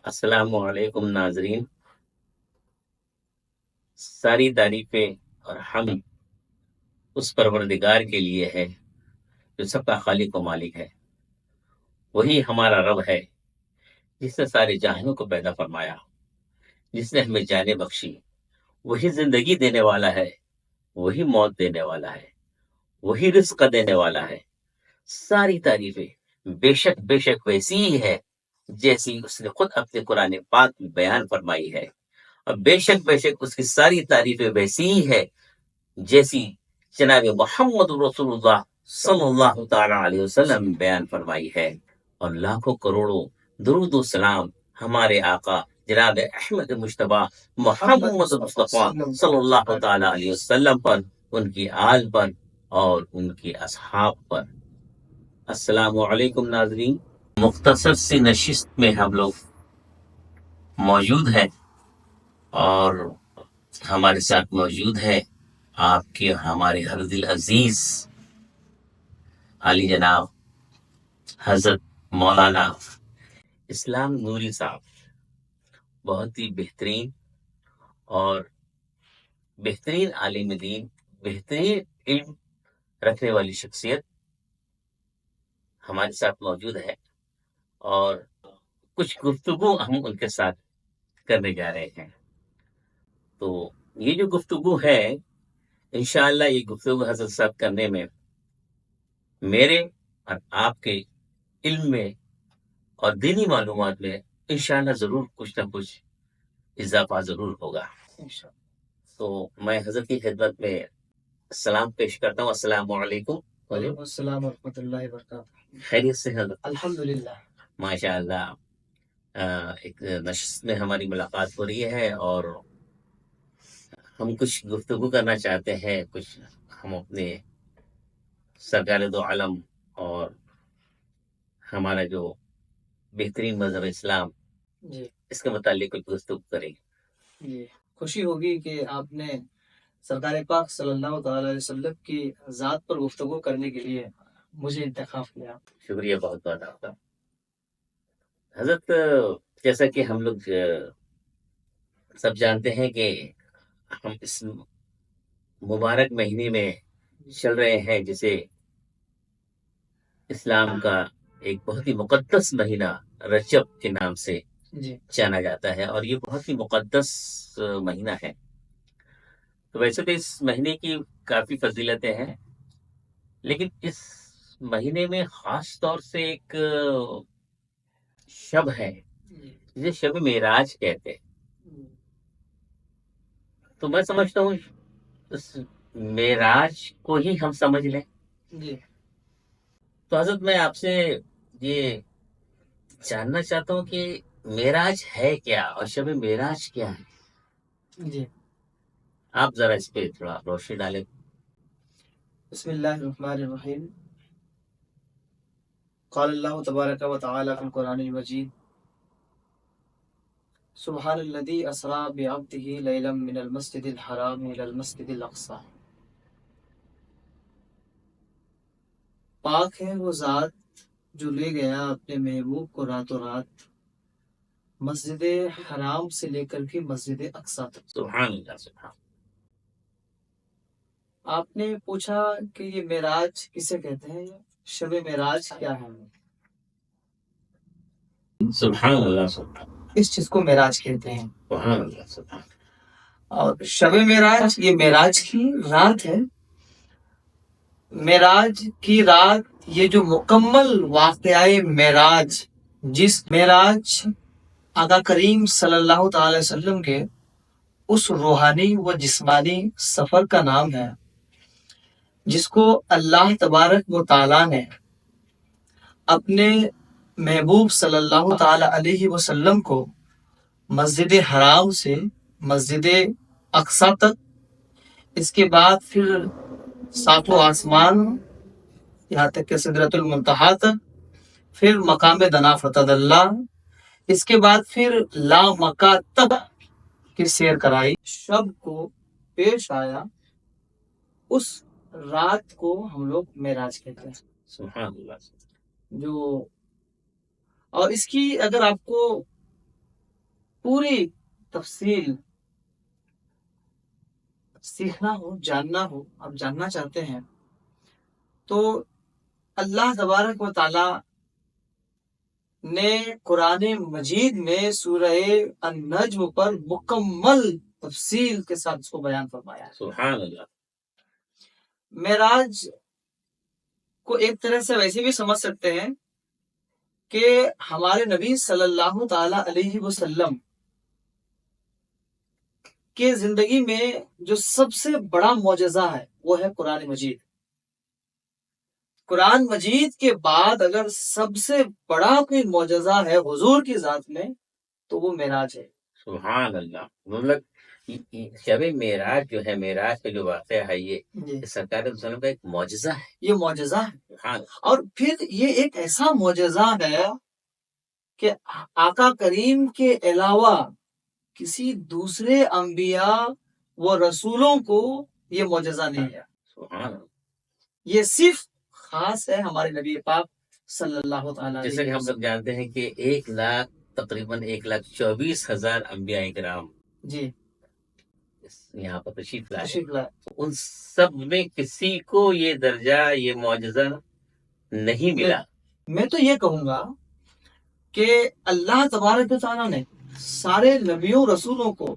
السلام علیکم ناظرین، ساری تعریفیں اور ہم اس پروردگار کے لیے ہے جو سب کا خالق و مالک ہے۔ وہی ہمارا رب ہے جس نے سارے جہانوں کو پیدا فرمایا، جس نے ہمیں جانیں بخشی۔ وہی زندگی دینے والا ہے، وہی موت دینے والا ہے، وہی رزق دینے والا ہے۔ ساری تعریفیں بے شک ویسی ہی ہے جیسی اس نے خود اپنے قرآن پاک میں بیان فرمائی ہے، اور بے شک اس کی ساری تعریفیں ویسی ہی ہے جیسی جناب محمد رسول اللہ صلی اللہ تعالی علیہ وسلم بیان فرمائی ہے۔ اور لاکھوں کروڑوں درود و سلام ہمارے آقا جناب احمد مشتبہ محمد مصطفیٰ صلی اللہ تعالی علیہ وسلم پر، ان کی آل پر اور ان کی اصحاب پر۔ السلام علیکم ناظرین، مختصر سی نشست میں ہم لوگ موجود ہیں، اور ہمارے ساتھ موجود ہے آپ کے ہمارے ہر دل عزیز علی جناب حضرت مولانا اسلام نوری صاحب، بہت ہی بہترین اور بہترین عالم دین، بہترین علم رکھنے والی شخصیت ہمارے ساتھ موجود ہے، اور کچھ گفتگو ہم ان کے ساتھ کرنے جا رہے ہیں۔ تو یہ جو گفتگو ہے، انشاءاللہ یہ گفتگو حضرت صاحب کرنے میں میرے اور آپ کے علم میں اور دینی معلومات میں انشاءاللہ ضرور کچھ نہ کچھ اضافہ ضرور ہوگا۔ تو میں حضرت کی خدمت میں سلام پیش کرتا ہوں۔ السلام علیکم۔ وعلیکم السلام ورحمۃ اللہ وبرکاتہ۔ خیریت سے حضرت؟ الحمدللہ۔ ماشاء اللہ، ایک نشست میں ہماری ملاقات ہو رہی ہے، اور ہم کچھ گفتگو کرنا چاہتے ہیں، کچھ ہم اپنے سرکار دو عالم اور ہمارا جو بہترین مذہب اسلام، جی اس کے متعلق کچھ گفتگو کریں گے۔ جی، خوشی ہوگی کہ آپ نے سرکار پاک صلی اللہ تعالی علیہ وسلم کی ذات پر گفتگو کرنے کے لیے مجھے انتخاب کیا۔ شکریہ بہت بہت آپ کا حضرت۔ جیسا کہ ہم لوگ سب جانتے ہیں کہ ہم اس مبارک مہینے میں چل رہے ہیں، جسے اسلام کا ایک بہت ہی مقدس مہینہ رجب کے نام سے جی جانا جاتا ہے، اور یہ بہت ہی مقدس مہینہ ہے۔ تو ویسے تو اس مہینے کی کافی فضیلتیں ہیں، لیکن اس مہینے میں خاص طور سے ایک شب ہے جسے شب معراج کہتے ہیں۔ تو میں سمجھتا ہوں اس معراج کو ہی ہم سمجھ لیں۔ جی تو حضرت میں آپ سے یہ جاننا چاہتا ہوں کہ معراج ہے کیا، اور شب معراج کیا ہے؟ جی، آپ ذرا اس پہ تھوڑا روشنی ڈالیں۔ بسم اللہ الرحمن الرحیم۔ قال اللہ تبارک و تعالی فی القرآن المجید، سبحان الذی اسری بعبدہ لیلا من المسجد الحرام الی المسجد الاقصی۔ پاک ہے وہ ذات جو لے گیا اپنے محبوب کو راتوں رات مسجد حرام سے لے کر کے مسجد اقصی تک۔ سبحان اللہ، سبحان آپ نے پوچھا کہ یہ معراج کسے کہتے ہیں، شب معراج کیا ہے؟ سبحان اللہ، سبحان اس چیز کو معراج کہتے ہیں۔ سبحان اللہ، سبحان اور شب معراج یہ معراج کی رات ہے۔ معراج کی رات یہ جو مکمل واقعہ معراج، جس معراج آقا کریم صلی اللہ تعالی وسلم کے اس روحانی و جسمانی سفر کا نام ہے، جس کو اللہ تبارک و تعالی نے اپنے محبوب صلی اللہ تعالی علیہ وسلم کو مسجد حرام سے مسجد اقصی تک، اس کے بعد پھر ساتوں آسمان یہاں تک کہ سدرۃ المنتہا تک، پھر مقام دنا فتح اللہ، اس کے بعد پھر لا مکہ تک کی سیر کرائی۔ شب کو پیش آیا، اس رات کو ہم لوگ معراج کہتے ہیں۔ اللہ۔ جو اور اس کی اگر آپ کو پوری تفصیل سیکھنا ہو، جاننا ہو، آپ جاننا چاہتے ہیں تو اللہ تبارک و تعالی نے قرآن مجید میں سورہ النجم پر مکمل تفصیل کے ساتھ اس کو بیان فرمایا ہے۔ سبحان اللہ۔ معراج کو ایک طرح سے ویسے بھی سمجھ سکتے ہیں کہ ہمارے نبی صلی اللہ تعالی علیہ وسلم کے زندگی میں جو سب سے بڑا معجزہ ہے وہ ہے قرآن مجید۔ قرآن مجید کے بعد اگر سب سے بڑا کوئی معجزہ ہے حضور کی ذات میں تو وہ معراج ہے۔ سبحان اللہ۔ مطلب شب معراج جو ہے، معراج کا جو واقعہ ہے، یہ سرکار صلی اللہ علیہ وسلم کا ایک معجزہ ہے۔ یہ معجزہ ہے، سبحان اللہ۔ اور پھر یہ ایک ایسا معجزہ ہے کہ آقا کریم کے علاوہ کسی دوسرے انبیاء و رسولوں کو یہ معجزہ نہیں ہے۔ سبحان اللہ۔ یہ صرف خاص ہے ہمارے نبی پاک صلی اللہ تعالیٰ جیسا کہ ہم لوگ جانتے ہیں کہ 1,24,000 انبیاء کرام جی یہاں پر تشریف لائے، تشریف لائے۔ ان سب میں کسی کو یہ درجہ، یہ معجزہ نہیں ملا۔ میں تو یہ کہوں گا کہ اللہ تبارک و تعالیٰ نے سارے نبیوں رسولوں کو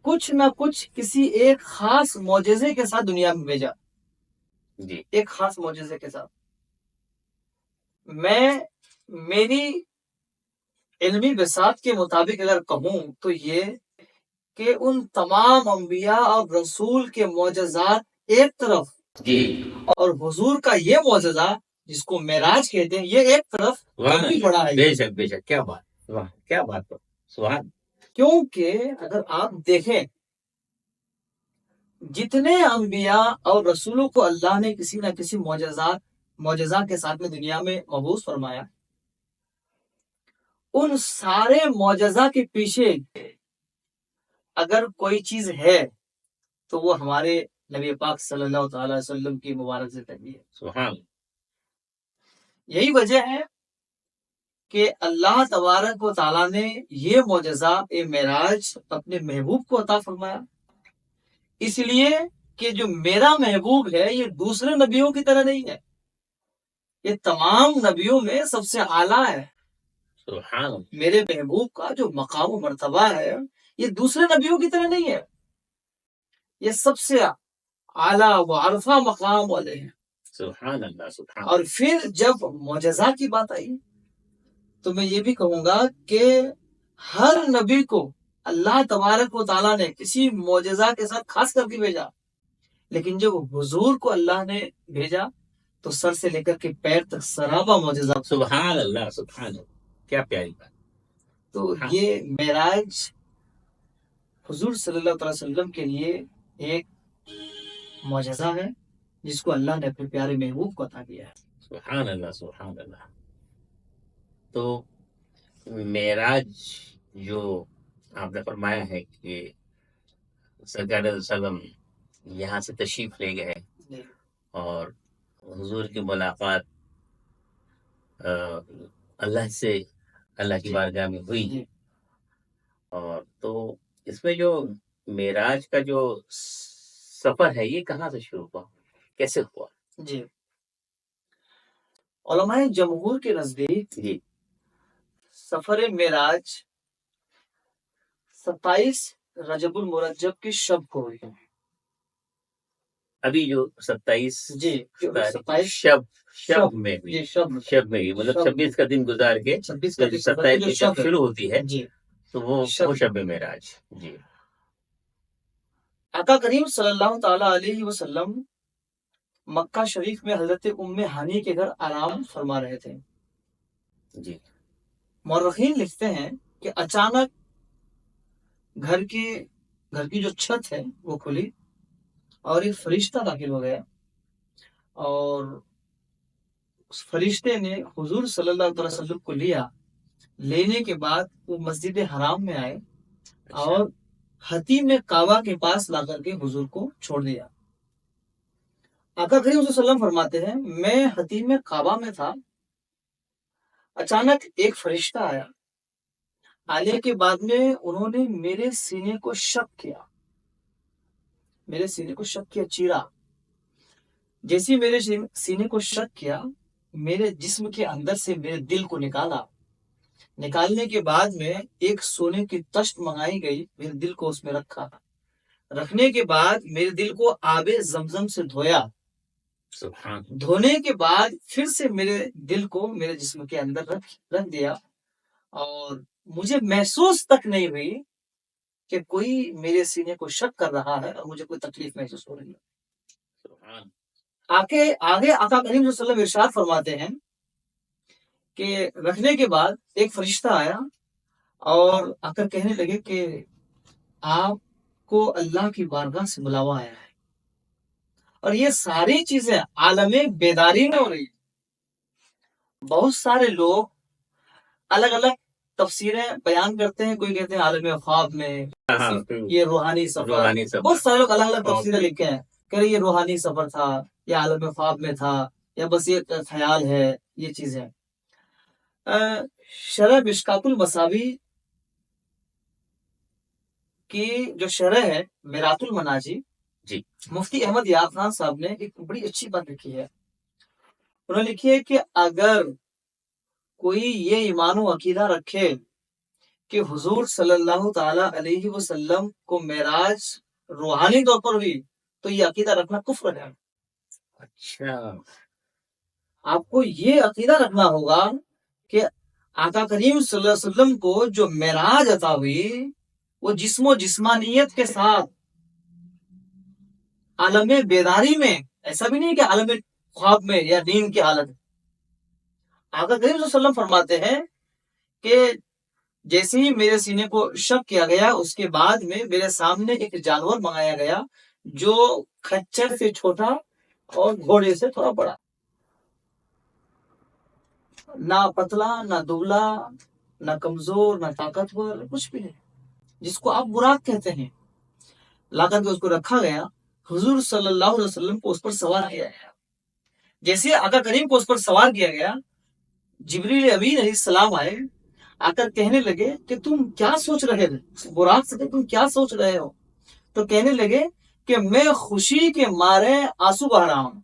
کچھ نہ کچھ کسی ایک خاص معجزے کے ساتھ دنیا میں بھیجا، جی ایک خاص معجزے کے ساتھ۔ میں میری علمی بساط کے مطابق اگر کہوں تو یہ کہ ان تمام انبیاء اور رسول کے معجزات ایک طرف جی اور حضور کا یہ معجزہ جس کو معراج کہتے ہیں یہ ایک طرف کافی بڑا ہے۔ بے شک بے شک، کیا بات، واہ کیا بات ہے، سبحان۔ کیونکہ اگر آپ دیکھیں جتنے انبیاء اور رسولوں کو اللہ نے کسی نہ کسی معجزہ کے ساتھ میں دنیا میں مبعوث فرمایا، ان سارے معجزہ کے پیچھے اگر کوئی چیز ہے تو وہ ہمارے نبی پاک صلی اللہ تعالی وسلم کی مبارک زندگی ہے۔ سبحان۔ یہی وجہ ہے کہ اللہ تبارک و تعالیٰ نے یہ معجزہ معراج اپنے محبوب کو عطا فرمایا، اس لیے کہ جو میرا محبوب ہے یہ دوسرے نبیوں کی طرح نہیں ہے، یہ تمام نبیوں میں سب سے اعلیٰ ہے۔ سبحان۔ میرے محبوب کا جو مقام و مرتبہ ہے یہ دوسرے نبیوں کی طرح نہیں ہے، یہ سب سے اعلیٰ و عرفہ مقام والے ہیں۔ سبحان اللہ۔ سبحان۔ اور پھر جب معجزہ کی بات آئی تو میں یہ بھی کہوں گا کہ ہر نبی کو اللہ تبارک و تعالیٰ نے کسی معجزہ کے ساتھ خاص کر کے بھیجا، لیکن جب حضور کو اللہ نے بھیجا تو سر سے لے کر کے پیر تک سرابا معجزہ۔ سبحان اللہ۔ سبحان اللہ، کیا پیاری بات۔ تو یہ معراج حضور صلی اللہ علیہ وسلم کے لیے ایک معجزہ ہے جس کو اللہ نے اپنے پیارے محبوب کو عطا کیا ہے۔ سبحان اللہ۔ سبحان اللہ۔ تو معراج جو آپ نے فرمایا ہے کہ سرکار علیہ وسلم یہاں سے تشریف لے گئے اور حضور کی ملاقات اللہ سے، اللہ کی بارگاہ میں ہوئی، اور تو اس میں جو معراج کا جو سفر ہے یہ کہاں سے شروع ہوا، کیسے ہوا؟ جی علماء جمہور کے نزدیک جی سفر معراج 27 رجب المرجب کی شب کو ہوئی۔ ابھی جو 27 جی 27 شب میں ہوئی، جی شب میں ہوئی، مطلب 26 کا دن گزار کے 26 جب 27 کی شب شروع ہوتی ہے جی تو وہ شب معراج۔ جی آقا کریم صلی اللہ تعالی علیہ وسلم مکہ شریف میں حضرت ام ہانی کے گھر آرام فرما رہے تھے۔ جی مورخین لکھتے ہیں کہ اچانک گھر کی جو چھت ہے وہ کھلی اور ایک فرشتہ داخل ہو گیا، اور اس فرشتے نے حضور صلی اللہ علیہ وسلم کو لینے کے بعد وہ مسجد حرام میں آئے اور حتیم کعبہ کے پاس لا کر کے حضور کو چھوڑ دیا۔ آقا کریم صلی اللہ علیہ وسلم فرماتے ہیں میں حتیم کعبہ میں تھا، اچانک ایک فرشتہ آیا، آنے کے بعد میں انہوں نے میرے سینے کو شک کیا، چیرا۔ جیسے میرے سینے کو شک کیا، میرے جسم کے اندر سے میرے دل کو نکالا۔ نکالنے کے بعد میں ایک سونے کی تشت منگائی گئی، میرے دل کو اس میں رکھا۔ رکھنے کے بعد میرے دل کو آب زمزم سے دھویا۔ سبحان دھونے کے بعد پھر سے میرے دل کو میرے جسم کے اندر رکھ دیا، اور مجھے محسوس تک نہیں ہوئی کہ کوئی میرے سینے کو شک کر رہا ہے اور مجھے کوئی تکلیف محسوس ہو رہی ہے۔ سبحان آگے آقا کریم صلی اللہ علیہ وسلم ارشاد فرماتے ہیں کہ رکھنے کے بعد ایک فرشتہ آیا اور آ کر کہنے لگے کہ آپ کو اللہ کی بارگاہ سے بلاوا آیا ہے، اور یہ ساری چیزیں عالم بیداری میں ہو رہی ہیں۔ بہت سارے لوگ الگ الگ تفسیریں بیان کرتے ہیں، کوئی کہتے ہیں عالم خواب میں، یہ روحانی سفر، بہت سارے لوگ الگ الگ تفسیریں لکھے ہیں، کہ یہ روحانی سفر تھا یا عالم خواب میں تھا یا بس یہ خیال ہے، یہ چیزیں۔ شرح مشکات المصابیح کی جو شرح ہے میرات المناجی، جی مفتی احمد یار خان صاحب نے ایک بڑی اچھی بات لکھی ہے۔ انہوں نے لکھی ہے کہ اگر کوئی یہ ایمان و عقیدہ رکھے کہ حضور صلی اللہ تعالی علیہ وسلم کو معراج روحانی طور پر ہوئی، تو یہ عقیدہ رکھنا کفر ہے۔ اچھا، آپ کو یہ عقیدہ رکھنا ہوگا کہ آقا کریم صلی اللہ علیہ وسلم کو جو معراج عطا ہوئی وہ جسم و جسمانیت کے ساتھ عالم بیداری میں، ایسا بھی نہیں کہ عالم خواب میں یا نیند کی حالت میں۔ آقا کریم صلی اللہ علیہ وسلم فرماتے ہیں کہ جیسے ہی میرے سینے کو شک کیا گیا، اس کے بعد میں میرے سامنے ایک جانور منگایا گیا جو کھچر سے چھوٹا اور گھوڑے سے تھوڑا بڑا، نہ پتلا نہ دبلا نہ کمزور نہ طاقتور، کچھ بھی نہیں، جس کو آپ براق کہتے ہیں۔ لا کر کے اس کو رکھا گیا، حضور صلی اللہ علیہ وسلم کو اس پر سوار کیا گیا۔ جیسے آقا کریم کو اس پر سوار کیا گیا، جبریل امین علیہ السلام آئے، آ کر کہنے لگے کہ تم کیا سوچ رہے تھے، براق سے تم کیا سوچ رہے ہو؟ تو کہنے لگے کہ میں خوشی کے مارے آنسو بہا رہا ہوں۔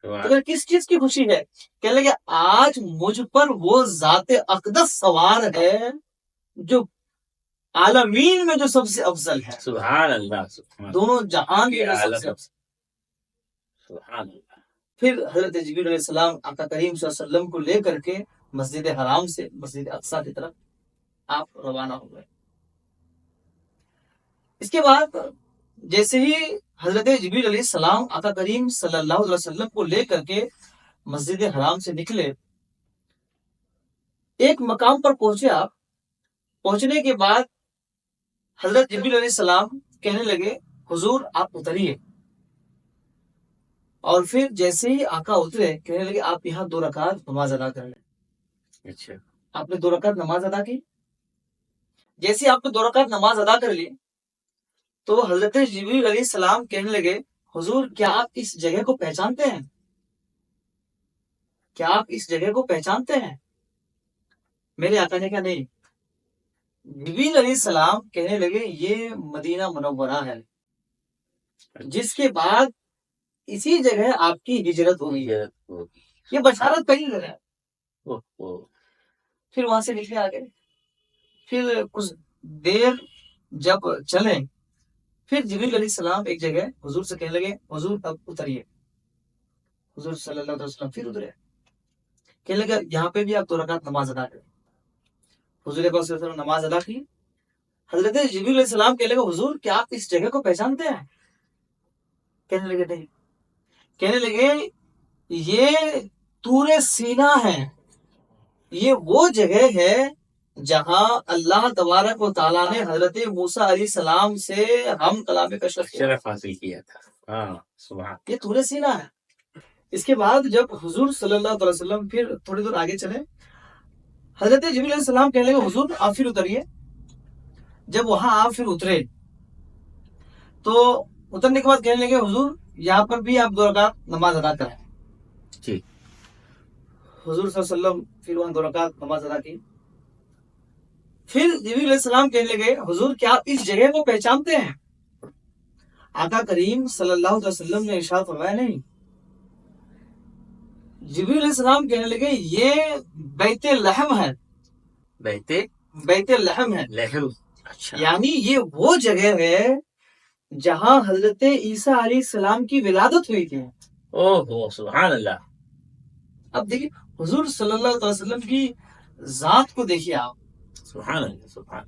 تو کس چیز کی خوشی ہے؟ کہنے لگے آج مجھ پر وہ ذات اقدس سوار ہے جو عالمین میں جو سب سے افضل ہے۔ سبحان اللہ، سبحان دونوں جہان میں جو سب سے افضل۔ سبحان اللہ۔ پھر حضرت جبریل علیہ السلام آقا کریم صلی اللہ علیہ وسلم کو لے کر کے مسجد حرام سے مسجد اقصی کی طرف آپ روانہ ہو گئے۔ اس کے بعد جیسے ہی حضرت جبریل علیہ السلام آقا کریم صلی اللہ علیہ وسلم کو لے کر کے مسجد حرام سے نکلے، ایک مقام پر پہنچے آپ۔ پہنچنے کے بعد حضرت جبریل علیہ السلام کہنے لگے حضور آپ اتریے، اور پھر جیسے ہی آقا اترے کہنے لگے آپ یہاں 2 رکعت نماز ادا کر لیں۔ اچھا، آپ نے 2 رکعت نماز ادا کی۔ جیسے آپ نے 2 رکعت نماز ادا کر لی تو حضرت جبریل علیہ السلام کہنے لگے حضور کیا آپ اس جگہ کو پہچانتے ہیں؟ کیا آپ اس جگہ کو پہچانتے ہیں؟ میرے آقا نے کہا نہیں۔ جبریل علیہ السلام کہنے لگے یہ مدینہ منورہ ہے، جس کے بعد اسی جگہ آپ کی ہجرت ہوئی ہے۔ یہ بشارت پہلی جگہ ہے۔ پھر وہاں سے نکلے آگے، پھر کچھ دیر جب چلے، پھر جبریل علیہ السلام ایک جگہ حضور سے کہنے لگے حضور اب اتریے۔ حضور صلی اللہ علیہ وسلم پھر اترے، کہنے لگے یہاں پہ بھی آپ 2 رکعت نماز ادا کریں۔ حضور پاک صلی اللہ علیہ وسلم نماز ادا کی۔ حضرت جبریل علیہ السلام کہنے لگے حضور کیا آپ اس جگہ کو پہچانتے ہیں؟ کہنے لگے نہیں۔ کہنے لگے یہ طور سینا ہے، یہ وہ جگہ ہے جہاں اللہ تبارک و تعالیٰ نے حضرت موسیٰ علیہ السلام سے ہم کلام کا شرف حاصل کیا تھا۔ سبحان، یہ طور سینا ہے۔ اس کے بعد جب حضور صلی اللہ علیہ وسلم پھر تھوڑی دور آگے چلے، حضرت جبریل علیہ السلام کہنے لگے حضور آپ پھر اتریے۔ جب وہاں آپ پھر اترے تو اترنے کے بعد کہنے لگے حضور یہاں پر بھی آپ 2 رکعت نماز ادا کریں۔ جی، حضور صلی اللہ علیہ وسلم پھر وہاں 2 رکعت نماز ادا کی۔ پھر جبریل علیہ السلام کہنے لگے حضور کیا آپ اس جگہ کو پہچانتے ہیں؟ آقا کریم صلی اللہ علیہ وسلم نے ارشاد فرمایا نہیں. جبریل علیہ السلام کہنے لگے یہ بیت لحم ہے. بیت لحم ہے لہم. اچھا. یعنی یہ وہ جگہ ہے جہاں حضرت عیسیٰ علیہ السلام کی ولادت ہوئی تھی. اوہ سبحان اللہ. اب دیکھیے حضور صلی اللہ علیہ وسلم کی ذات کو دیکھیے آپ. سبحان اللہ. سبحان.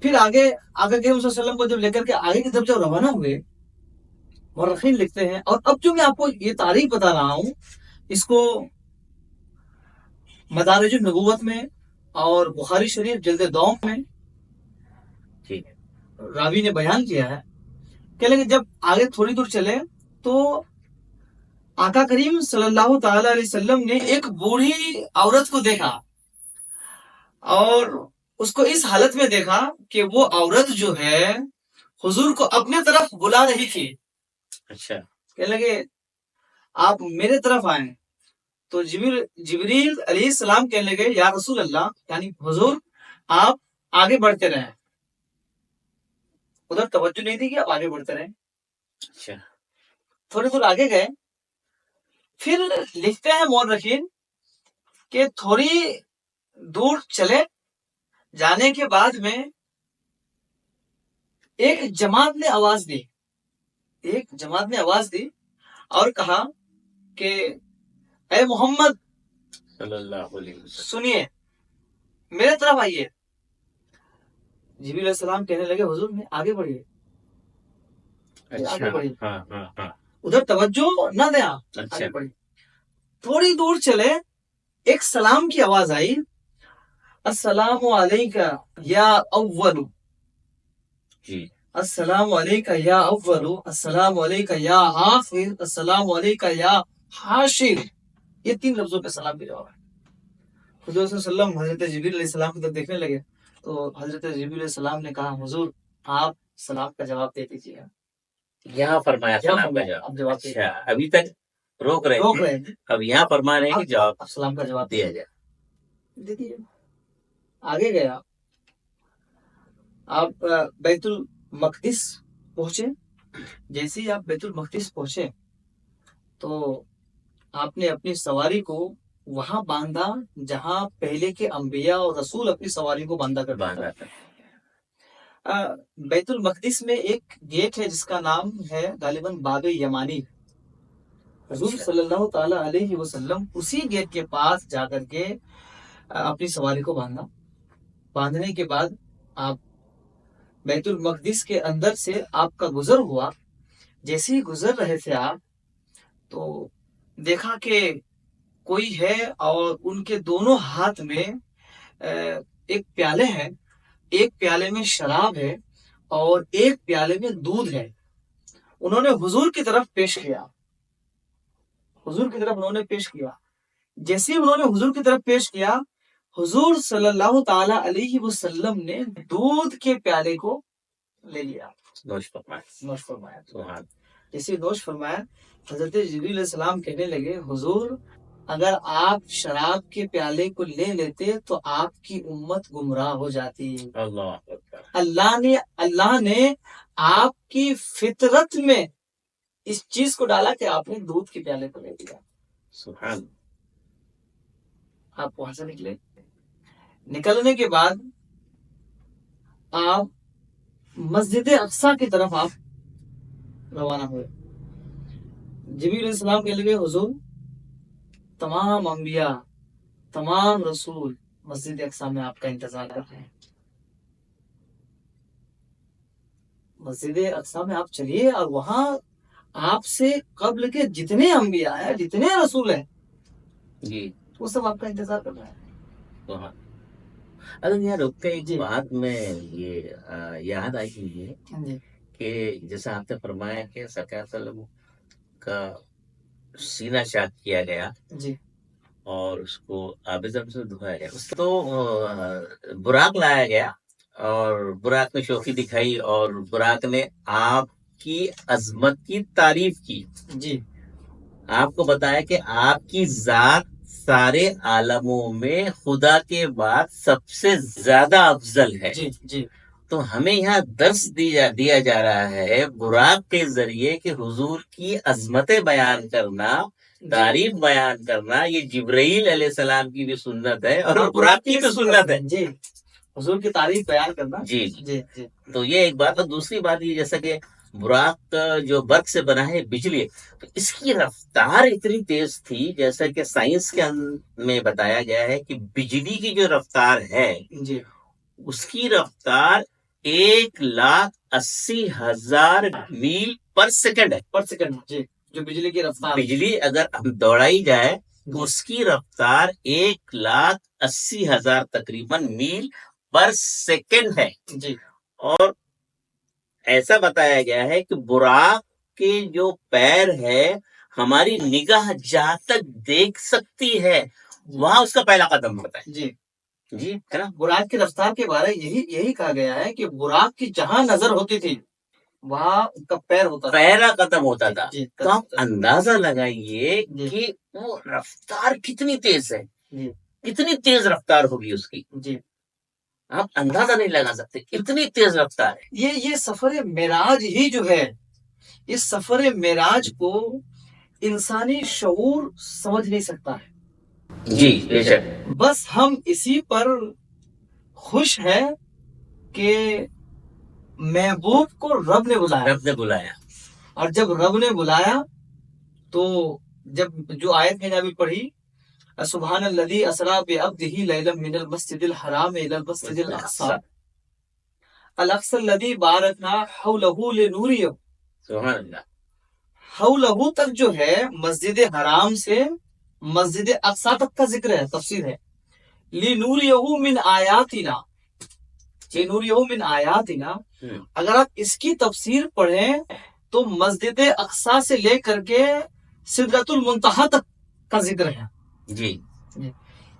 پھر آگے آقا کریم صلی اللہ علیہ وسلم کو جب لے کر کے آگے کی طرف جب روانہ ہوئے مورخین لکھتے ہیں، اور اب جو میں آپ کو یہ تاریخ بتا رہا ہوں اس کو مدارج النبوت میں اور بخاری شریف جلد دوم میں ٹھیک ہے. راوی نے بیان کیا ہے کہ لیکن جب آگے تھوڑی دور چلے تو آقا کریم صلی اللہ تعالی علیہ وسلم نے ایک بوڑھی عورت کو دیکھا اور اس کو اس حالت میں دیکھا کہ وہ عورت جو ہے حضور کو اپنے طرف بلا رہی تھی. اچھا. کہنے لگے آپ میرے طرف آئیں. تو جبریل علیہ السلام کہنے لگے یا رسول اللہ یعنی حضور آپ آگے بڑھتے رہیں. ادھر توجہ نہیں تھی کہ آپ آگے بڑھتے رہیں. اچھا. تھوڑی دور آگے گئے. پھر لکھتے ہیں مورخین کہ تھوڑی دور چلے جانے کے بعد میں ایک جماعت نے آواز دی. ایک جماعت نے آواز دی اور کہا کہ اے محمد صلی اللہ علیہ وسلم سنیے میرے طرف آئیے. جبریل علیہ السلام کہنے لگے حضور میں آگے بڑھیے. اچھا. ہاں ہاں ہاں. ادھر توجہ نہ دیں آپ. اچھا. آگے بڑھیے. تھوڑی دور چلے ایک سلام کی آواز آئی السلام علیکہ یا اول. جی. السلام علیکہ یا اول، السلام علیکہ یا آخر، السلام علیکہ یا حاشر. یہ 3 لفظوں پہ سلام کا جواب ہے. حضور صلی اللہ علیہ وسلم حضرت جبریل علیہ السلام کی طرف دیکھنے لگے تو حضرت جبریل علیہ السلام نے کہا حضور آپ سلام کا جواب دے دیجیے. یہاں فرمایا سلام کا آپ جواب جواب. اچھا. ابھی تک روک رہے تھے، اب یہاں فرما رہے ہیں کہ جواب سلام کا جواب دیا جائے. دیکھیے آگے گیا آپ بیت المقدس پہنچے. جیسے ہی آپ بیت المقدس پہنچے تو آپ نے اپنی سواری کو وہاں باندھا جہاں پہلے کے انبیاء اور رسول اپنی سواری کو باندھا کرتے تھے. بیت المقدس میں ایک گیٹ ہے جس کا نام ہے غالباً باب یمانی. حضور صلی اللہ تعالی علیہ وسلم اسی گیٹ کے پاس جا کر کے اپنی سواری کو باندھا. باندھنے کے بعد آپ بیت المقدس کے اندر سے آپ کا گزر ہوا. جیسے ہی گزر رہے تھے آپ تو دیکھا کہ کوئی ہے اور ان کے دونوں ہاتھ میں ایک پیالے ہیں. ایک پیالے میں شراب ہے اور ایک پیالے میں دودھ ہے. انہوں نے حضور کی طرف پیش کیا. حضور کی طرف انہوں نے پیش کیا. جیسے انہوں نے حضور کی طرف پیش کیا حضور صلی اللہ تعالی علیہ وسلم نے دودھ کے پیالے کو لے لیا. نوش فرمایا. نوش فرمایا. سبحان. جیسے نوش فرمایا حضرت جبریل علیہ السلام کہنے لگے حضور اگر آپ شراب کے پیالے کو لے لیتے تو آپ کی امت گمراہ ہو جاتی. اللہ اکبر. اللہ نے آپ کی فطرت میں اس چیز کو ڈالا کہ آپ نے دودھ کے پیالے کو لے لیا. سبحان. آپ وہاں سے نکلے. نکلنے کے بعد آپ مسجد اقصی کی طرف آپ روانہ ہوئے. جبریل علیہ السلام کہنے لگے حضور تمام انبیاء تمام رسول مسجد اقصی میں آپ کا انتظار کر رہے ہیں. مسجد اقصی میں آپ چلیے اور وہاں آپ سے قبل کے جتنے انبیاء ہیں جتنے رسول ہیں جی وہ سب آپ کا انتظار کر رہے ہیں. سبحان. اگر یہاں رکتے ایک بات میں یہ یاد آئی مجھے جی کہ جیسا آپ نے فرمایا کہ سرکار صلی اللہ علیہ وسلم کا سینہ چاک کیا گیا جی اور اس کو آب زم سے دھویا گیا. اس تو براق لایا گیا اور براق نے شوخی دکھائی اور براق نے آپ کی عظمت کی تعریف کی. جی آپ کو بتایا کہ آپ کی ذات سارے عالموں میں خدا کے بعد سب سے زیادہ افضل ہے. جی جی تو ہمیں یہاں درس دیا جا رہا ہے براق کے ذریعے کہ حضور کی عظمتیں بیان کرنا، تعریف بیان کرنا، یہ جبرائیل علیہ السلام کی بھی سنت ہے اور براق کی بھی سنت ہے. جی حضور کی تعریف بیان کرنا. جی جی جی تو یہ ایک بات. اور دوسری بات یہ جیسا کہ براق جو برق سے بنا ہے بجلی، تو اس کی رفتار اتنی تیز تھی جیسا کہ سائنس کے میں بتایا گیا ہے کہ بجلی کی جو رفتار ہے جی اس کی رفتار 1,80,000 میل پر سیکنڈ ہے. Per second. جی جو بجلی کی رفتار. بجلی اگر دوڑائی جائے تو اس کی رفتار 1,80,000 تقریباً میل پر سیکنڈ ہے. جی اور ایسا بتایا گیا ہے کہ براق کے جو پیر ہے ہماری نگاہ جہاں تک دیکھ سکتی ہے وہاں اس کا پہلا قدم ہوتا ہے. جی جی ہے نا. براق کی رفتار کے بارے یہی کہا گیا ہے کہ براق کی جہاں نظر ہوتی تھی وہاں ان کا پیر ہوتا تھا، پہلا قدم ہوتا تھا. تو آپ اندازہ لگائیے کہ وہ رفتار کتنی تیز ہے، کتنی تیز رفتار ہوگی اس کی. جی آپ اندازہ نہیں لگا سکتے اتنی تیز رفتار ہے. یہ سفر معراج ہی جو ہے، اس سفر معراج کو انسانی شعور سمجھ نہیں سکتا ہے. جی بے شک. بس ہم اسی پر خوش ہے کہ محبوب کو رب نے بلایا. اور جب رب نے بلایا تو جب جو آیت میں نے ابھی پڑھی، سبحان الذی اسری بعبدہ لیلا من المسجد الحرام الی المسجد الاقصی الذی بارکنا حولہ لنوریہ. سبحان اللہ. حولہ تک جو ہے مسجد حرام سے مسجد اقصی تک کا ذکر ہے، تفسیر ہے. لنوریہ من آیاتنا، لنوریہ من آیاتنا. اگر آپ اس کی تفسیر پڑھیں تو مسجد اقصی سے لے کر کے سدرۃ المنتہا تک کا ذکر ہے. جی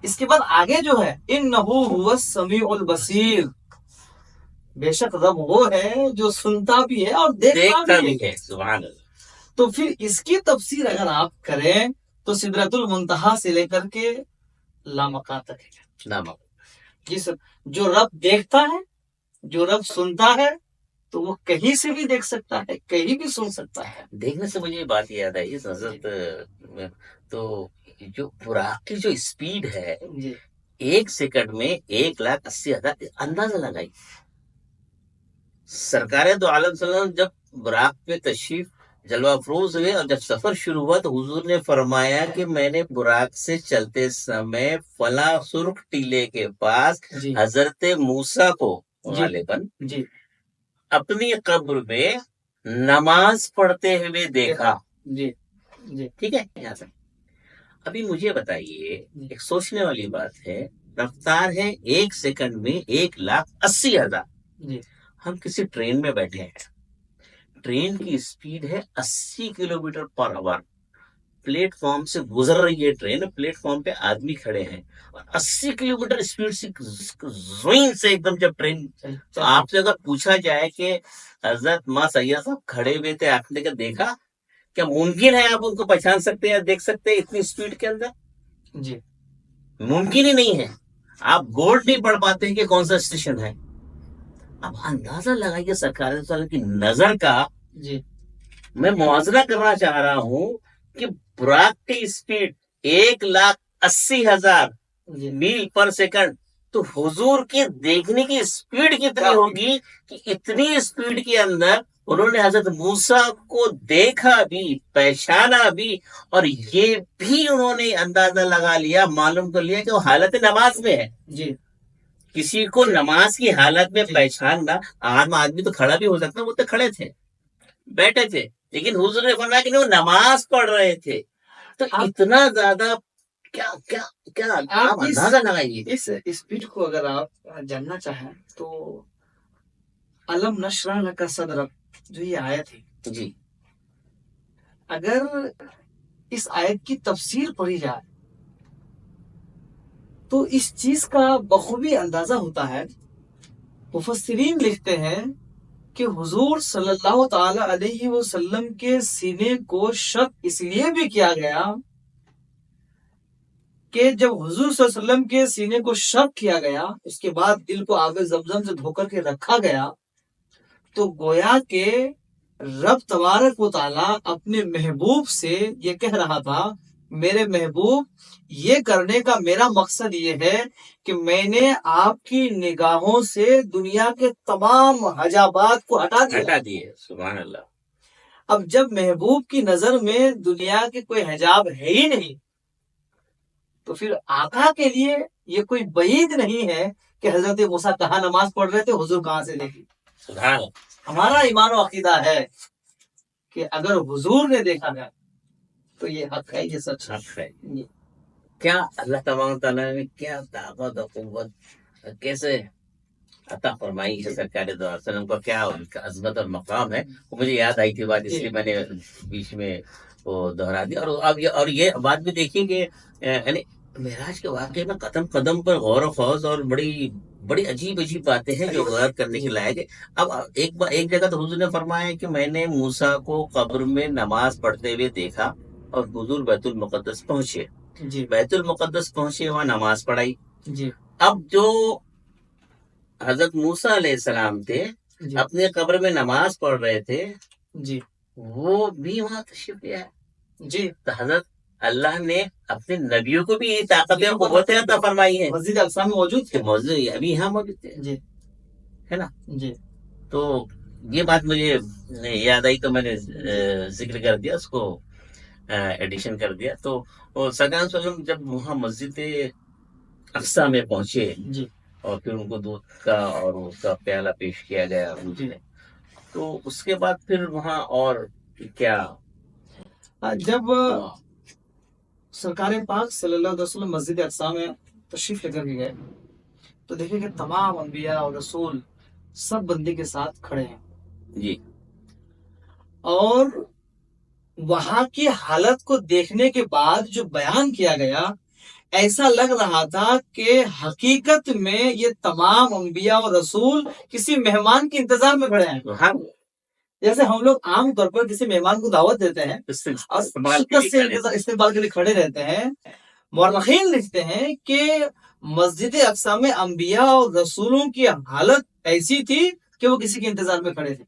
اس کے بعد آگے جو ہے انہ هو السمیع البصیر، بے شک رب وہ ہے جو سنتا بھی ہے اور دیکھتا بھی ہے. سبحان اللہ. تو پھر اس کی تفسیر اگر آپ کریں تو سدرۃ المنتہا سے لے کر کے لامکان تک ہے. جو رب دیکھتا ہے، جو رب سنتا ہے، تو وہ کہیں سے بھی دیکھ سکتا ہے، کہیں بھی سن سکتا ہے. دیکھنے سے مجھے بات یاد آئی حضرت، تو جو براق کی جو اسپیڈ ہے 1 سیکنڈ میں 1,80,000. اندازہ لگائی. سرکار دو عالم صلی اللہ علیہ وسلم جب براق پہ تشریف جلوہ افروز ہوئے اور جب سفر شروع ہوا تو حضور نے فرمایا کہ میں نے براق سے چلتے سمے فلاں سرخ ٹیلے کے پاس حضرت موسیٰ کو غالباً اپنی قبر میں نماز پڑھتے ہوئے دیکھا. جی ٹھیک ہے. یہاں سے ابھی مجھے بتائیے، ایک سوچنے والی بات ہے، رفتار ہے 1 سیکنڈ میں 1,80,000. ہم کسی ٹرین میں بیٹھے ہیں، ٹرین کی اسپیڈ ہے 80 کلومیٹر پر آور. پلیٹ فارم سے گزر رہی ہے ٹرین، پلیٹ فارم پہ آدمی کھڑے ہیں اور 80 کلومیٹر اسپیڈ سے زوین سے ایک دم جب ٹرین، تو آپ سے اگر پوچھا جائے کہ حضرت ماں سیدہ صاحب کھڑے ہوئے تھے، آپ نے کیا دیکھا؟ کیا ممکن ہے آپ ان کو پہچان سکتے ہیں یا دیکھ سکتے ہیں اتنی اسپیڈ کے اندر؟ جی ممکن ہی نہیں ہے. آپ بورڈ نہیں پڑھ پاتے ہیں کہ کون سا اسٹیشن ہے. اب اندازہ لگائیے سرکار صلی اللہ علیہ وسلم کی نظر کا. میں موازنہ کرنا چاہ رہا ہوں کہ براق کی اسپیڈ 1,80,000 میل پر سیکنڈ، تو حضور کی دیکھنے کی اسپیڈ کتنی ہوگی کہ اتنی اسپیڈ کے اندر انہوں نے حضرت موسیٰ کو دیکھا بھی، پہچانا بھی، اور یہ بھی انہوں نے اندازہ لگا لیا، معلوم کر لیا کہ وہ حالت نماز میں ہے. جی کسی کو نماز کی حالت میں پہچاننا، عام آدمی تو کھڑا بھی ہو سکتا، وہ تو کھڑے تھے، بیٹھے تھے، لیکن حضور نے فرمایا کہ وہ نماز پڑھ رہے تھے. تو اتنا زیادہ کیا آپ اندازہ لگائیے. اس اسپیڈ کو اگر آپ جاننا چاہیں تو الم نشرح لک صدرک، جو یہ آیت ہے، جی اگر اس آیت کی تفسیر پڑھی جائے تو اس چیز کا بخوبی اندازہ ہوتا ہے. مفسرین لکھتے ہیں کہ حضور صلی اللہ تعالی علیہ وسلم کے سینے کو شق اس لیے بھی کیا گیا کہ جب حضور صلی اللہ علیہ وسلم کے سینے کو شق کیا گیا، اس کے بعد دل کو آب زمزم سے دھو کر کے رکھا گیا، تو گویا کہ رب تبارک و تعالیٰ اپنے محبوب سے یہ کہہ رہا تھا، میرے محبوب یہ کرنے کا میرا مقصد یہ ہے کہ میں نے آپ کی نگاہوں سے دنیا کے تمام حجابات کو ہٹا دیے. سبحان اللہ. اب جب محبوب کی نظر میں دنیا کے کوئی حجاب ہے ہی نہیں، تو پھر آقا کے لیے یہ کوئی بعید نہیں ہے کہ حضرت موسیٰ کہاں نماز پڑھ رہے تھے، حضور کہاں سے دیکھی. سبحان اللہ. ہمارا ایمان و عقیدہ ہے کہ اگر حضور نے دیکھا ہے تو یہ حق ہے، یہ سچ ہے. کیا اللہ تبارک تعالیٰ نے کیا طاقت و قوت کیسے عطا فرمائی ہے سرکار دو علیہ وسلم کو، کیا ان کا عظمت اور مقام ہے. مجھے یاد آئی تھی بات، اس لیے میں نے بیچ میں وہ دہرا دیا. اور یہ بات بھی دیکھیے کہ یعنی معراج کے واقعے میں قدم قدم پر غور و خوض اور بڑی عجیب باتیں ہیں جو غور کرنے کے لائق ہے. اب ایک جگہ تو حضور نے فرمایا کہ میں نے موسیٰ کو قبر میں نماز پڑھتے ہوئے دیکھا اور حضور بیت المقدس پہنچے. بیت المقدس پہنچے، وہاں نماز پڑھائی. اب جو حضرت موسیٰ علیہ السلام تھے اپنے قبر میں نماز پڑھ رہے تھے، وہ بھی وہاں تشریف لے آئے. تو حضرت اللہ نے اپنے نبیوں کو بھی یہ طاقت اور قوت عطا فرمائی ہے. مسجد اقصی میں موجود تھے، ابھی یہاں موجود تھے، ہے نا. تو یہ بات مجھے یاد آئی تو میں نے ذکر کر دیا، اس کو ایڈیشن کر دیا. تو سرکار صلی اللہ علیہ وسلم جب وہاں مسجد اقصی میں پہنچے اور پھر ان کو دودھ کا اور اس کا پیالہ پیش کیا گیا، تو اس کے بعد پھر وہاں اور کیا. جب سرکار پاک صلی اللہ علیہ وسلم مسجد اقصی میں تشریف لے کر کے گئے تو دیکھیں کہ تمام انبیاء اور رسول سب بندی کے ساتھ کھڑے ہیں اور وہاں کی حالت کو دیکھنے کے بعد جو بیان کیا گیا، ایسا لگ رہا تھا کہ حقیقت میں یہ تمام انبیاء اور رسول کسی مہمان کے انتظار میں کھڑے ہیں. جیسے ہم لوگ عام طور پر کسی مہمان کو دعوت دیتے ہیں اور استقبال کے لیے کھڑے رہتے ہیں. مورخین لکھتے ہیں کہ مسجد اقصی میں انبیاء اور رسولوں کی حالت ایسی تھی کہ وہ کسی کے انتظار میں کھڑے تھے.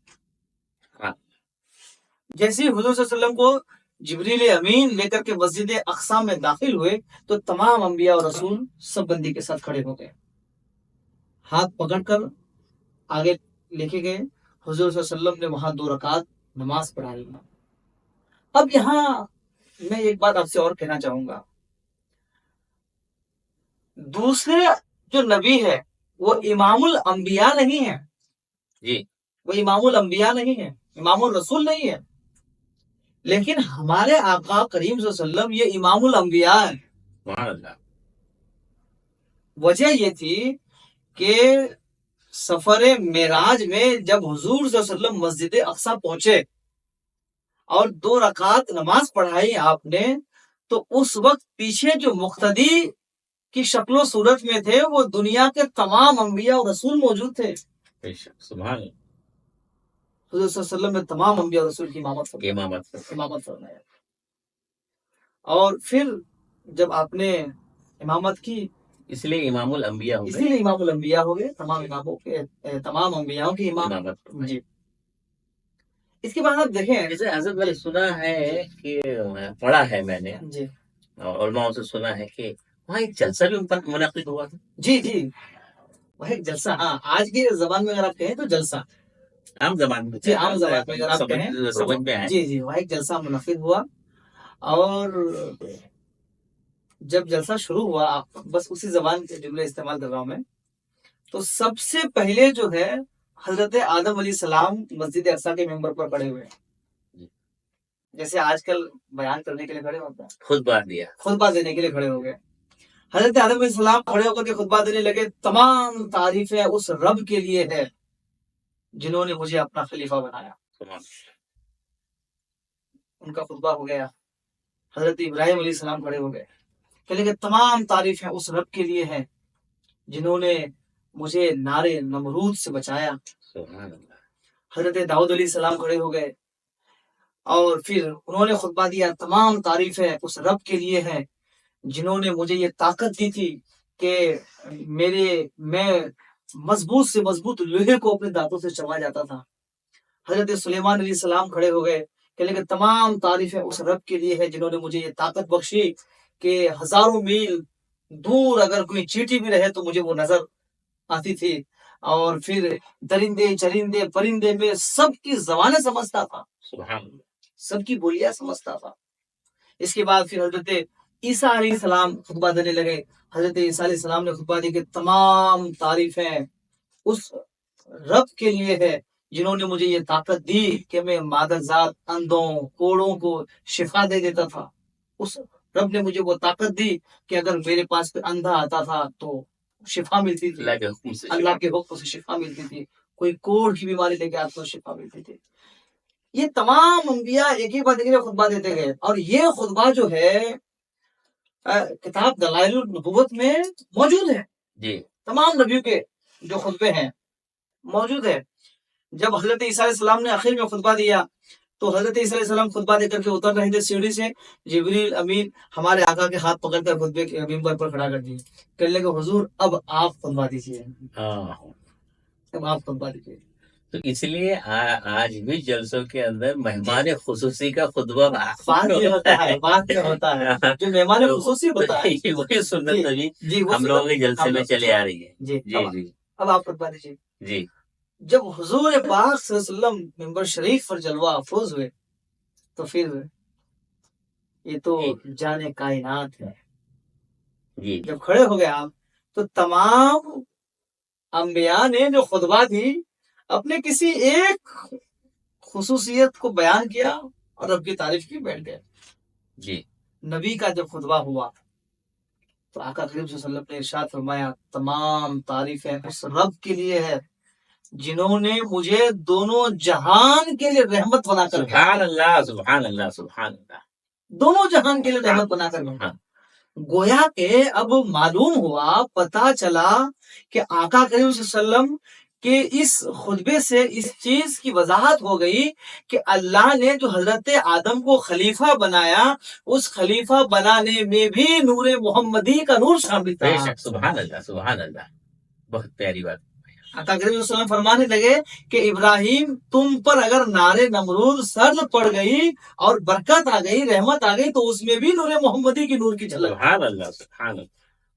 جیسے حضور صلی اللہ علیہ وسلم کو جبریل امین لے کر کے مسجد اقصی میں داخل ہوئے تو تمام انبیاء اور رسول سب بندی کے ساتھ کھڑے ہو گئے، ہاتھ پکڑ کر آگے لے کے گئے. حضور صلی اللہ علیہ وسلم نے وہاں 2 رکعت نماز پڑھائی. اب یہاں میں ایک بات آپ سے اور کہنا چاہوں گا، دوسرے جو نبی ہے وہ امام الانبیاء نہیں ہے. وہ امام الانبیاء نہیں ہے، امام الرسول نہیں ہے، لیکن ہمارے آقا کریم صلی اللہ علیہ وسلم یہ امام الانبیاء ہیں. وجہ یہ تھی کہ سفر معراج میں جب حضور صلی اللہ علیہ وسلم مسجد اقصی پہنچے اور 2 رکعت نماز پڑھائی آپ نے، تو اس وقت پیچھے جو مقتدی کی شکل و صورت میں تھے وہ دنیا کے تمام انبیاء اور رسول موجود تھے. سبحان اللہ. حضور صلی اللہ علیہ وسلم نے تمام انبیاء اور رسول کی امامت فرمایا. اور پھر جب آپ نے امامت کی، اس لیے امام الانبیاء ہو گئے، تمام انبیاء کی امامت. اس کے بعد آپ دیکھیں، جیسے حضرت میں نے سنا ہے کہ پڑھا ہے میں نے اور علماء سے سنا ہے کہ وہاں ایک جلسہ بھی منعقد ہوا تھا. وہ ایک جلسہ، ہاں آج کی زبان میں اگر آپ کہیں تو جلسہ، عام زبان میں اگر آپ کہیں سمجھ میں آئے. وہاں ایک جلسہ منعقد ہوا اور جب جلسہ شروع ہوا، بس اسی زبان کے جملے استعمال کر رہا ہوں میں، تو سب سے پہلے جو ہے حضرت آدم علیہ السلام مسجد اقصی کے ممبر پر کھڑے ہوئے، جیسے آج کل بیان کرنے کے لیے کھڑے ہوتے ہیں، خطبہ دینے کے لیے کھڑے ہو گئے. حضرت آدم علیہ السلام کھڑے ہو کر کے خطبہ دینے لگے، تمام تعریفیں اس رب کے لیے ہے جنہوں نے مجھے اپنا خلیفہ بنایا. ان کا خطبہ ہو گیا. حضرت ابراہیم علیہ السلام کھڑے ہو گئے، کہ تمام تعریفیں اس رب کے لیے ہیں جنہوں نے مجھے نار نمرود سے بچایا. حضرت داؤد علیہ السلام کھڑے ہو گئے اور پھر انہوں نے خطبہ دیا، تمام تعریفیں اس رب کے لیے ہیں جنہوں نے مجھے یہ طاقت دی تھی کہ میں مضبوط سے مضبوط لوہے کو اپنے دانتوں سے چبا جاتا تھا۔ حضرت سلیمان علیہ السلام کھڑے ہو گئے کہ لیکن تمام تعریفیں اس رب کے لیے ہے جنہوں نے مجھے یہ طاقت بخشی کہ ہزاروں میل دور اگر کوئی چیٹی بھی رہے تو مجھے وہ نظر آتی تھی، اور پھر درندے چرندے پرندے میں سب کی زبانیں سمجھتا تھا، سبحان اللہ، سب کی بولیاں سمجھتا تھا۔ اس کے بعد پھر حضرت عیسیٰ علیہ السلام خطبہ دینے لگے۔ حضرت عیسیٰ علیہ السلام نے خطبہ دی کہ تمام تعریفیں اس رب کے لیے ہے جنہوں نے مجھے یہ طاقت دی کہ میں مادرزاد اندھوں کوڑوں کو شفا دے دیتا تھا۔ اس رب نے مجھے وہ طاقت دی کہ اگر میرے پاس کوئی اندھا آتا تھا تو شفا ملتی تھی، اللہ کے حکم سے اللہ کے حکم سے شفا ملتی تھی، کوئی کوڑ کی بیماری لے کے آتا تو شفا ملتی تھی۔ یہ تمام انبیاء ایک ہی بات خطبہ دیتے گئے، اور یہ خطبہ جو ہے کتاب دلائل النبوت میں موجود ہے، جی تمام نبیوں کے جو خطبے ہیں موجود ہے۔ جب حضرت عیسیٰ علیہ السلام نے آخر میں خطبہ دیا تو حضرت عیسیٰ علیہ السلام خطبہ دے کر کے اتر رہے تھے سیڑھی سے، جبریل امین ہمارے آقا کے ہاتھ پکڑ کر خطبے کے ممبر پر کھڑا کر دیے، کہنے لگے حضور اب آپ خطبہ دیجیے، ہاں، اب آپ خطبہ دیجیے۔ تو اس لیے آج بھی جلسوں کے اندر مہمان خصوصی کا خطبہ بات یہ ہوتا ہے، بات یہ ہوتا ہے جو مہمان خصوصی ہوتا ہے، وہی سنت ابھی جی وہ ہم لوگوں کے جلسے میں چلے آ رہی ہے۔ جی جی جی اب آپ خطبہ دیجیے۔ جی جب حضور پاک صلی اللہ علیہ وسلم ممبر شریف پر جلوہ افروز ہوئے تو پھر یہ تو جان کائنات ہے، جی جب کھڑے ہو گئے آپ تو تمام انبیاء نے جو خطبہ دی اپنے کسی ایک خصوصیت کو بیان کیا اور رب کی تعریف کی بیٹھ گئے۔ جی نبی کا جب خطبہ ہوا تو آقا کریم صلی اللہ علیہ وسلم نے ارشاد فرمایا تمام تعریفیں اس رب کے لیے ہے جنہوں نے مجھے دونوں جہان کے لیے رحمت بنا کر سبحان اللہ سبحان اللہ سبحان اللہ، دونوں جہان کے لیے رحمت بنا کر بھیجا۔ گویا کہ اب معلوم ہوا، پتا چلا کہ آقا کریم صلی اللہ علیہ وسلم کے اس خطبے سے اس چیز کی وضاحت ہو گئی کہ اللہ نے جو حضرت آدم کو خلیفہ بنایا اس خلیفہ بنانے میں بھی نور محمدی کا نور شامل تھا۔ بے شک، سبحان اللہ سبحان اللہ، بہت پیاری بات۔ آقا کریم صلی اللہ علیہ وسلم فرمانے لگے کہ ابراہیم تم پر اگر نار نمرود سرد پڑ گئی اور برکت آ گئی، رحمت آ گئی، تو اس میں بھی نور محمدی کی نور کی جھلک۔ سبحان اللہ سبحان اللہ،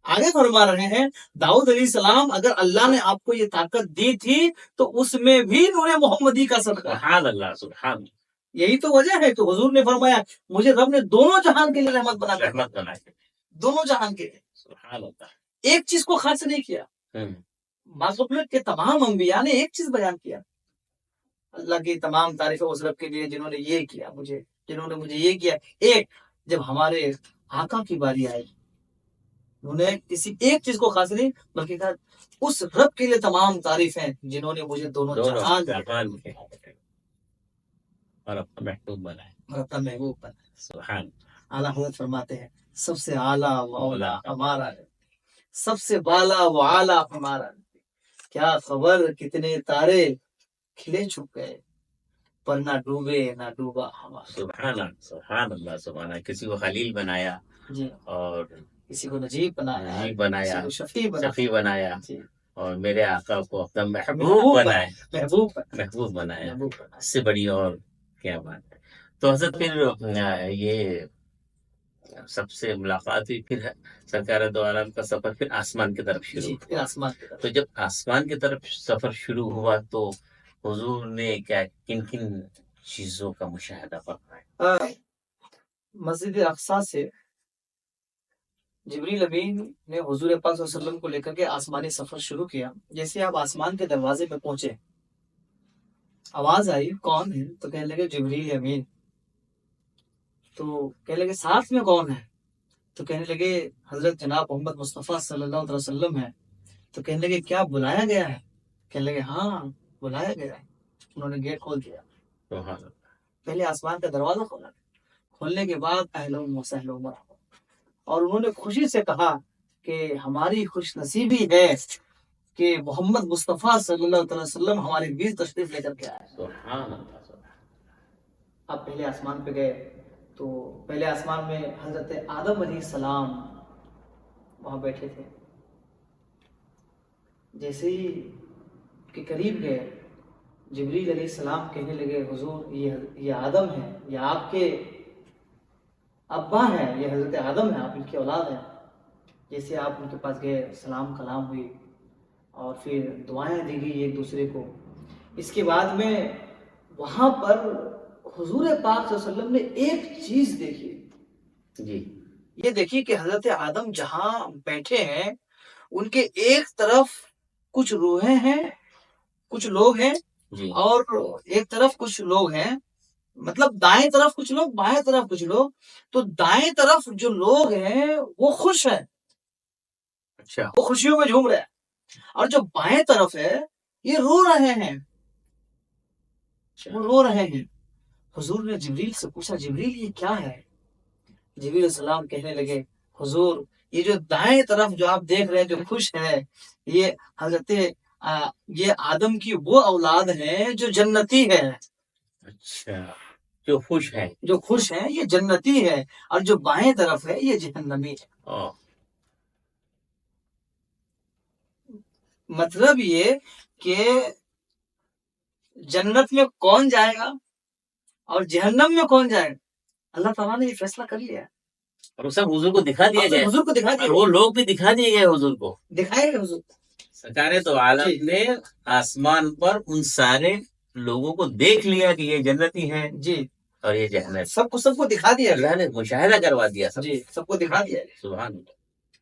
آگے فرما رہے ہیں داؤد علیہ السلام اگر اللہ نے آپ کو یہ طاقت دی تھی تو اس میں بھی نور محمدی کا صدقہ ہے۔ سبحان اللہ سبحان اللہ، یہی تو وجہ ہے کہ حضور نے فرمایا مجھے رب نے دونوں جہان کے لیے رحمت بنا کر، رحمت بنا کے، دونوں جہان کے لیے، سبحان اللہ۔ ایک چیز کو خاص نہیں کیا۔ معصومیت کے تمام انبیاء نے ایک چیز بیان کیا، اللہ کی تمام تعریفیں اس رب کے لیے جنہوں نے یہ کیا مجھے، جنہوں نے مجھے یہ کیا۔ ایک جب ہمارے آقا کی باری آئی انہوں نے کسی ایک چیز کو خاص نہیں بلکہ کہا اس رب کے لیے تمام تعریفیں جنہوں نے مجھے دونوں جہان کے اور اپنا محبوب بنائے، اور اپنا محبوب بنا۔ سبحان اعلیٰ حضرت فرماتے ہیں سب سے اعلیٰ و اولا ہمارا ہے، سب سے بالا و اعلیٰ ہمارا ہے۔ کیا خبر کتنے تارے کھلے چھپ گئے پر نہ ڈوبے نہ ڈوبا ہمارا۔ سبحان اللہ سبحان اللہ سبحان اللہ، کسی کو خلیل بنایا جی، اور کسی کو نجیب بنایا، نجیب بنایا، کسی کو شفیع بنایا، جی، اور میرے آقا کو اپنا محبوب بنایا، محبوب محبوب بنایا، محبوب بنایا۔ اس سے بڑی اور کیا بات ہے۔ تو حضرت پھر یہ سب سے ملاقات ہوئی، پھر سرکار دو عالم کا سفر پھر آسمان کی طرف شروع جی، پھر ہوا۔ آسمان کی طرف۔ تو جب آسمان کی طرف سفر شروع ہوا تو حضور نے کیا کن کن چیزوں کا مشاہدہ فرمایا؟ مسجد اقصی سے جبریل امین نے حضور پاک صلی اللہ علیہ وسلم کو لے کر کے آسمانی سفر شروع کیا۔ جیسے آپ آسمان کے دروازے پہ پہنچے آواز آئی کون ہے تو کہنے لگے جبریل امین۔ تو کہنے لگے ساتھ میں کون ہے تو کہنے لگے حضرت جناب محمد مصطفیٰ صلی اللہ علیہ وسلم ہے۔ تو کہنے لگے کیا بلایا گیا ہے؟ کہنے لگے ہاں بلایا گیا ہے۔ انہوں نے گیٹ کھول دیا، سبحان اللہ، پہلے آسمان کا دروازہ کھولا، کھولنے کے بعد اہلا و سہلا و مرحبا، اور انہوں نے خوشی سے کہا کہ ہماری خوش نصیبی ہے کہ محمد مصطفیٰ صلی اللہ علیہ وسلم ہمارے بیچ تشریف لے کر کے آئے۔ سبحان اللہ سبحان اب پہلے آسمان پہ گئے تو پہلے آسمان میں حضرت آدم علیہ السلام وہاں بیٹھے تھے. جیسے ہی کہ قریب گئے جبریل علیہ السلام کہنے لگے حضور یہ آدم ہے، یہ آپ کے ابا ہیں، یہ حضرت آدم ہیں، آپ ان کی اولاد ہیں. جیسے آپ ان کے پاس گئے سلام کلام ہوئی اور پھر دعائیں دی گئی ایک دوسرے کو. اس کے بعد میں وہاں پر حضور پاک صلی اللہ علیہ وسلم نے ایک چیز دیکھی. جی یہ دیکھی کہ حضرت آدم جہاں بیٹھے ہیں ان کے ایک طرف کچھ روحیں ہیں، کچھ لوگ ہیں، جی اور ایک طرف کچھ لوگ ہیں، مطلب دائیں طرف کچھ لوگ، بائیں طرف کچھ لوگ. تو دائیں طرف جو لوگ ہیں وہ خوش ہیں، اچھا وہ خوشیوں میں جھوم رہے ہیں، اور جو بائیں طرف ہے یہ رو رہے ہیں، وہ رو رہے ہیں. حضور نے جبریل سے پوچھا جبریل یہ کیا ہے؟ جبریل علیہ السلام کہنے لگے حضور یہ جو دائیں طرف جو آپ دیکھ رہے ہیں جو خوش ہے یہ حضرت یہ آدم کی وہ اولاد ہیں جو جنتی ہے. اچھا جو خوش ہے. جو خوش ہیں یہ جنتی ہے، اور جو بائیں طرف ہے یہ جہنمی ہے. اوہ، مطلب یہ کہ جنت میں کون جائے گا اور جہنم میں کون جائے گا، اللہ تعالیٰ نے یہ فیصلہ کر لیا ہے. اور وہ سب حضور کو دکھا دیا اور گیا، حضور کو دکھا اور دیا، وہ لوگ بھی دکھا دیے گئے حضور کو. دکھائے گا حضور. سرکار تو عالم جی. نے آسمان پر ان سارے لوگوں کو دیکھ لیا کہ یہ جنتی ہیں جی اور یہ جہنت. سب کو دکھا دیا. اللہ نے مشاہدہ کروا دیا سب. جی سب کو دکھا دیا، سبحان اللہ.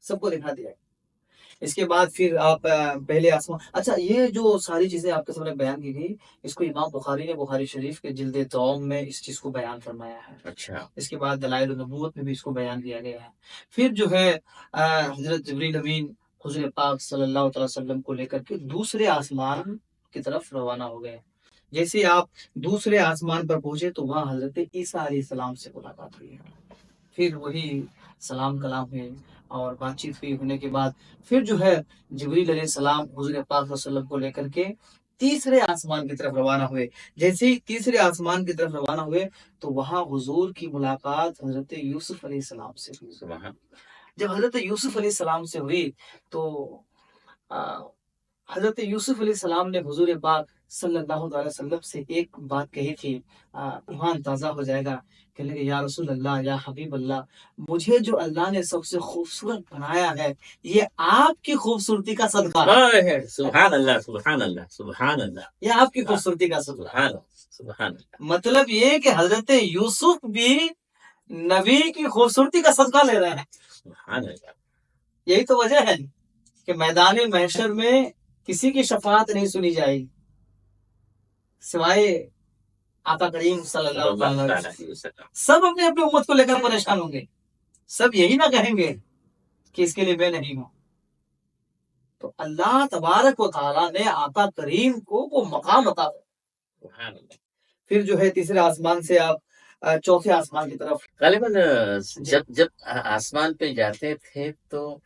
سب کو دکھا دیا. اس کے بعد پھر آپ پہلے آسمان. اچھا یہ جو ساری چیزیں آپ کے سامنے بیان کی گئی اس کو امام بخاری نے بخاری شریف کے جلد دوم میں اس چیز کو بیان فرمایا ہے. اچھا اس کے بعد دلائل النبوت میں بھی اس کو بیان کیا گیا ہے. پھر جو ہے حضرت جبریل امین حضور پاک صلی اللہ تعالی وسلم کو لے کر کے دوسرے آسمان کی طرف روانہ ہو گئے. جیسے آپ دوسرے آسمان پر پہنچے تو وہاں حضرت عیسیٰ علیہ السلام سے ملاقات ہوئی. پھر وہی سلام کلام ہوئے اور بات چیت ہوئی. ہونے کے بعد پھر جو ہے جبریل علیہ السلام حضور پاک صلی اللہ علیہ وسلم کو لے کر کے تیسرے آسمان کی طرف روانہ ہوئے. جیسے ہی تیسرے آسمان کی طرف روانہ ہوئے تو وہاں حضور کی ملاقات حضرت یوسف علیہ السلام سے ہوئی. سبحان. جب حضرت یوسف علیہ السلام سے ہوئی تو حضرت یوسف علیہ السلام نے حضور پاک صلی اللہ علیہ وسلم سے ایک بات کہی تھی، ایمان تازہ ہو جائے گا. کہنے لگے یا رسول اللہ یا حبیب اللہ مجھے جو اللہ نے سب سے خوبصورت بنایا ہے یہ آپ کی خوبصورتی کا صدقہ ہے. سبحان اللہ سبحان اللہ سبحان اللہ. یہ آپ کی خوبصورتی کا صدقہ. سبحان اللہ سبحان اللہ. مطلب یہ کہ حضرت یوسف بھی نبی کی خوبصورتی کا صدقہ لے رہے ہیں. سبحان اللہ. یہی تو وجہ ہے کہ میدان محشر میں کسی کی شفاعت نہیں سنی جائے گی سوائے آقا کریم صلی اللہ علیہ وسلم. سب اپنے اپنے امت کو لے کر پریشان ہوں گے، سب یہی نہ کہیں گے کہ اس کے لیے میں نہیں ہوں. تو اللہ تبارک و تعالیٰ نے آقا کریم کو وہ مقام عطا کیا. سبحان اللہ. پھر جو ہے تیسرے آسمان سے آپ چوتھے آسمان کی طرف. غالباً جب آسمان پہ جاتے تھے تو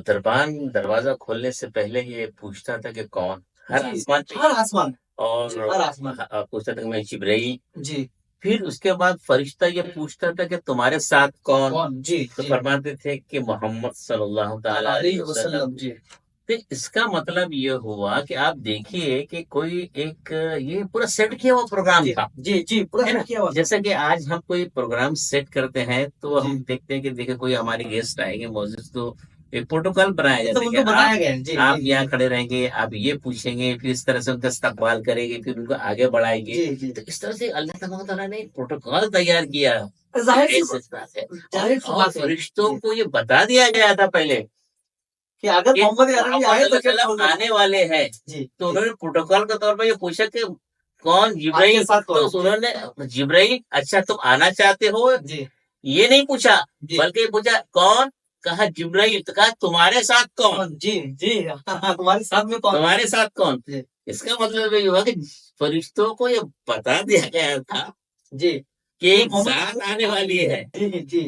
دربان دروازہ کھولنے سے پہلے یہ پوچھتا تھا کہ کون. ہر آسمان پہ ہر آسمان اور ہر آسمان پوچھتا تھا کہ میں جبرائیل. جی. پھر اس کے بعد فرشتہ یہ پوچھتا تھا کہ تمہارے ساتھ کون. جی تو فرماتے تھے کہ محمد صلی اللہ تعالی علیہ وسلم. جی. تو اس کا مطلب یہ ہوا کہ آپ دیکھیے کہ کوئی ایک یہ پورا سیٹ کیا ہوا پروگرام تھا. جی جی پورا کیا ہوا. جیسا کہ آج ہم کوئی پروگرام سیٹ کرتے ہیں تو ہم دیکھتے ہیں کہ دیکھیں کوئی ہمارے گیسٹ آئیں گے موجود تو ایک پروٹوکال بنایا جاتا ہے کہ آپ یہاں کھڑے رہیں گے، آپ یہ پوچھیں گے، پھر اس طرح سے ان کا استقبال کریں گے، پھر ان کو آگے بڑھائیں گے. تو اس طرح سے اللہ تعالیٰ نے ایک پروٹوکال تیار کیا. اور فرشتوں کو یہ بتا دیا گیا تھا پہلے کہ اگر محمد عربی آئے تو آنے والے ہیں. تو انہوں نے پروٹوکال کے طور پر یہ پوچھا کہ کون جبرائیل. تو انہوں نے جبرائیل اچھا تم آنا چاہتے ہو، یہ نہیں پوچھا بلکہ یہ پوچھا کون. کہا جبرائیل. تو کہا تمہارے ساتھ کون. جی جی تمہارے ساتھ میں کون. تمہارے ساتھ کون. اس کا مطلب یہ ہوا کہ فرشتوں کو یہ بتا دیا گیا تھا جی کہ ایک ذات آنے والی ہے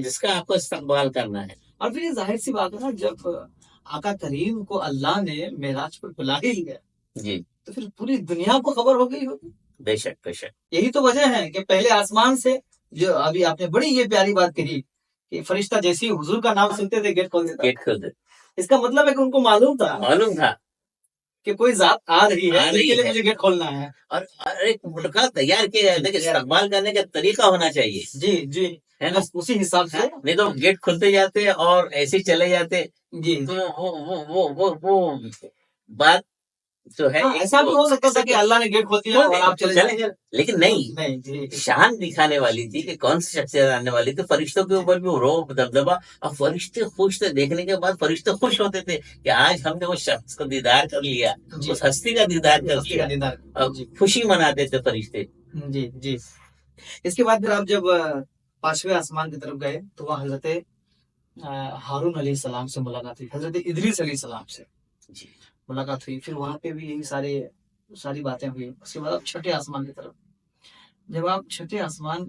جس کا آپ کو استقبال کرنا ہے. اور پھر یہ ظاہر سی بات ہے نا جب آقا کریم کو اللہ نے معراج پر بلا ہی لیا جی تو پھر پوری دنیا کو خبر ہو گئی ہوگی. بے شک بے شک. یہی تو وجہ ہے کہ پہلے آسمان سے جو ابھی آپ نے بڑی یہ پیاری بات کہی کہ فرشتہ جیسے ہی حضور کا نام سنتے تھے گیٹ کھول دیتا. گیٹ کھول دیتے. اس کا مطلب ہے کہ ان کو معلوم تھا معلوم تھا کہ کوئی ذات آ رہی ہے آ جس رہی کے لیے ہے. مجھے گیٹ کھولنا ہے. اور ایک ملکہ تیار کیا جاتا ہے کہ استقبال کرنے کا طریقہ ہونا چاہیے. جی جی ہے نا؟ بس اسی حساب سے. نہیں تو گیٹ کھلتے جاتے اور ایسے ہی چلے جاتے جی تو وہ بات جو ہے ایسا بھی ہو سکتا تھا کہ اللہ نے گیٹ کھول دیا اور آپ چلے جائیں. لیکن نہیں، نہیں جی شان دکھانے والی تھی کہ کون سی شخصیت آنے والی تھی. فرشتوں کے اوپر بھی وہ روب دبدبا، اور فرشتے خوش تھے. دیکھنے کے بعد فرشتے خوش ہوتے تھے کہ آج ہم نے اس شخص کو دیدار کر لیا، اس ہستی کا دیدار کر لیا، اور خوشی مناتے تھے فرشتے. جی جی. اس کے بعد پھر آپ جب پانچویں آسمان کی طرف گئے تو وہاں حضرت ہارون علیہ السلام سے ملاقات ہوئی، حضرت ادریس علیہ السلام سے جی ملاقات ہوئی. پھر وہاں پہ بھی یہی ساری باتیں ہوئی. اس کے بعد آپ چھٹے آسمان کی طرف، جب آپ چھٹے آسمان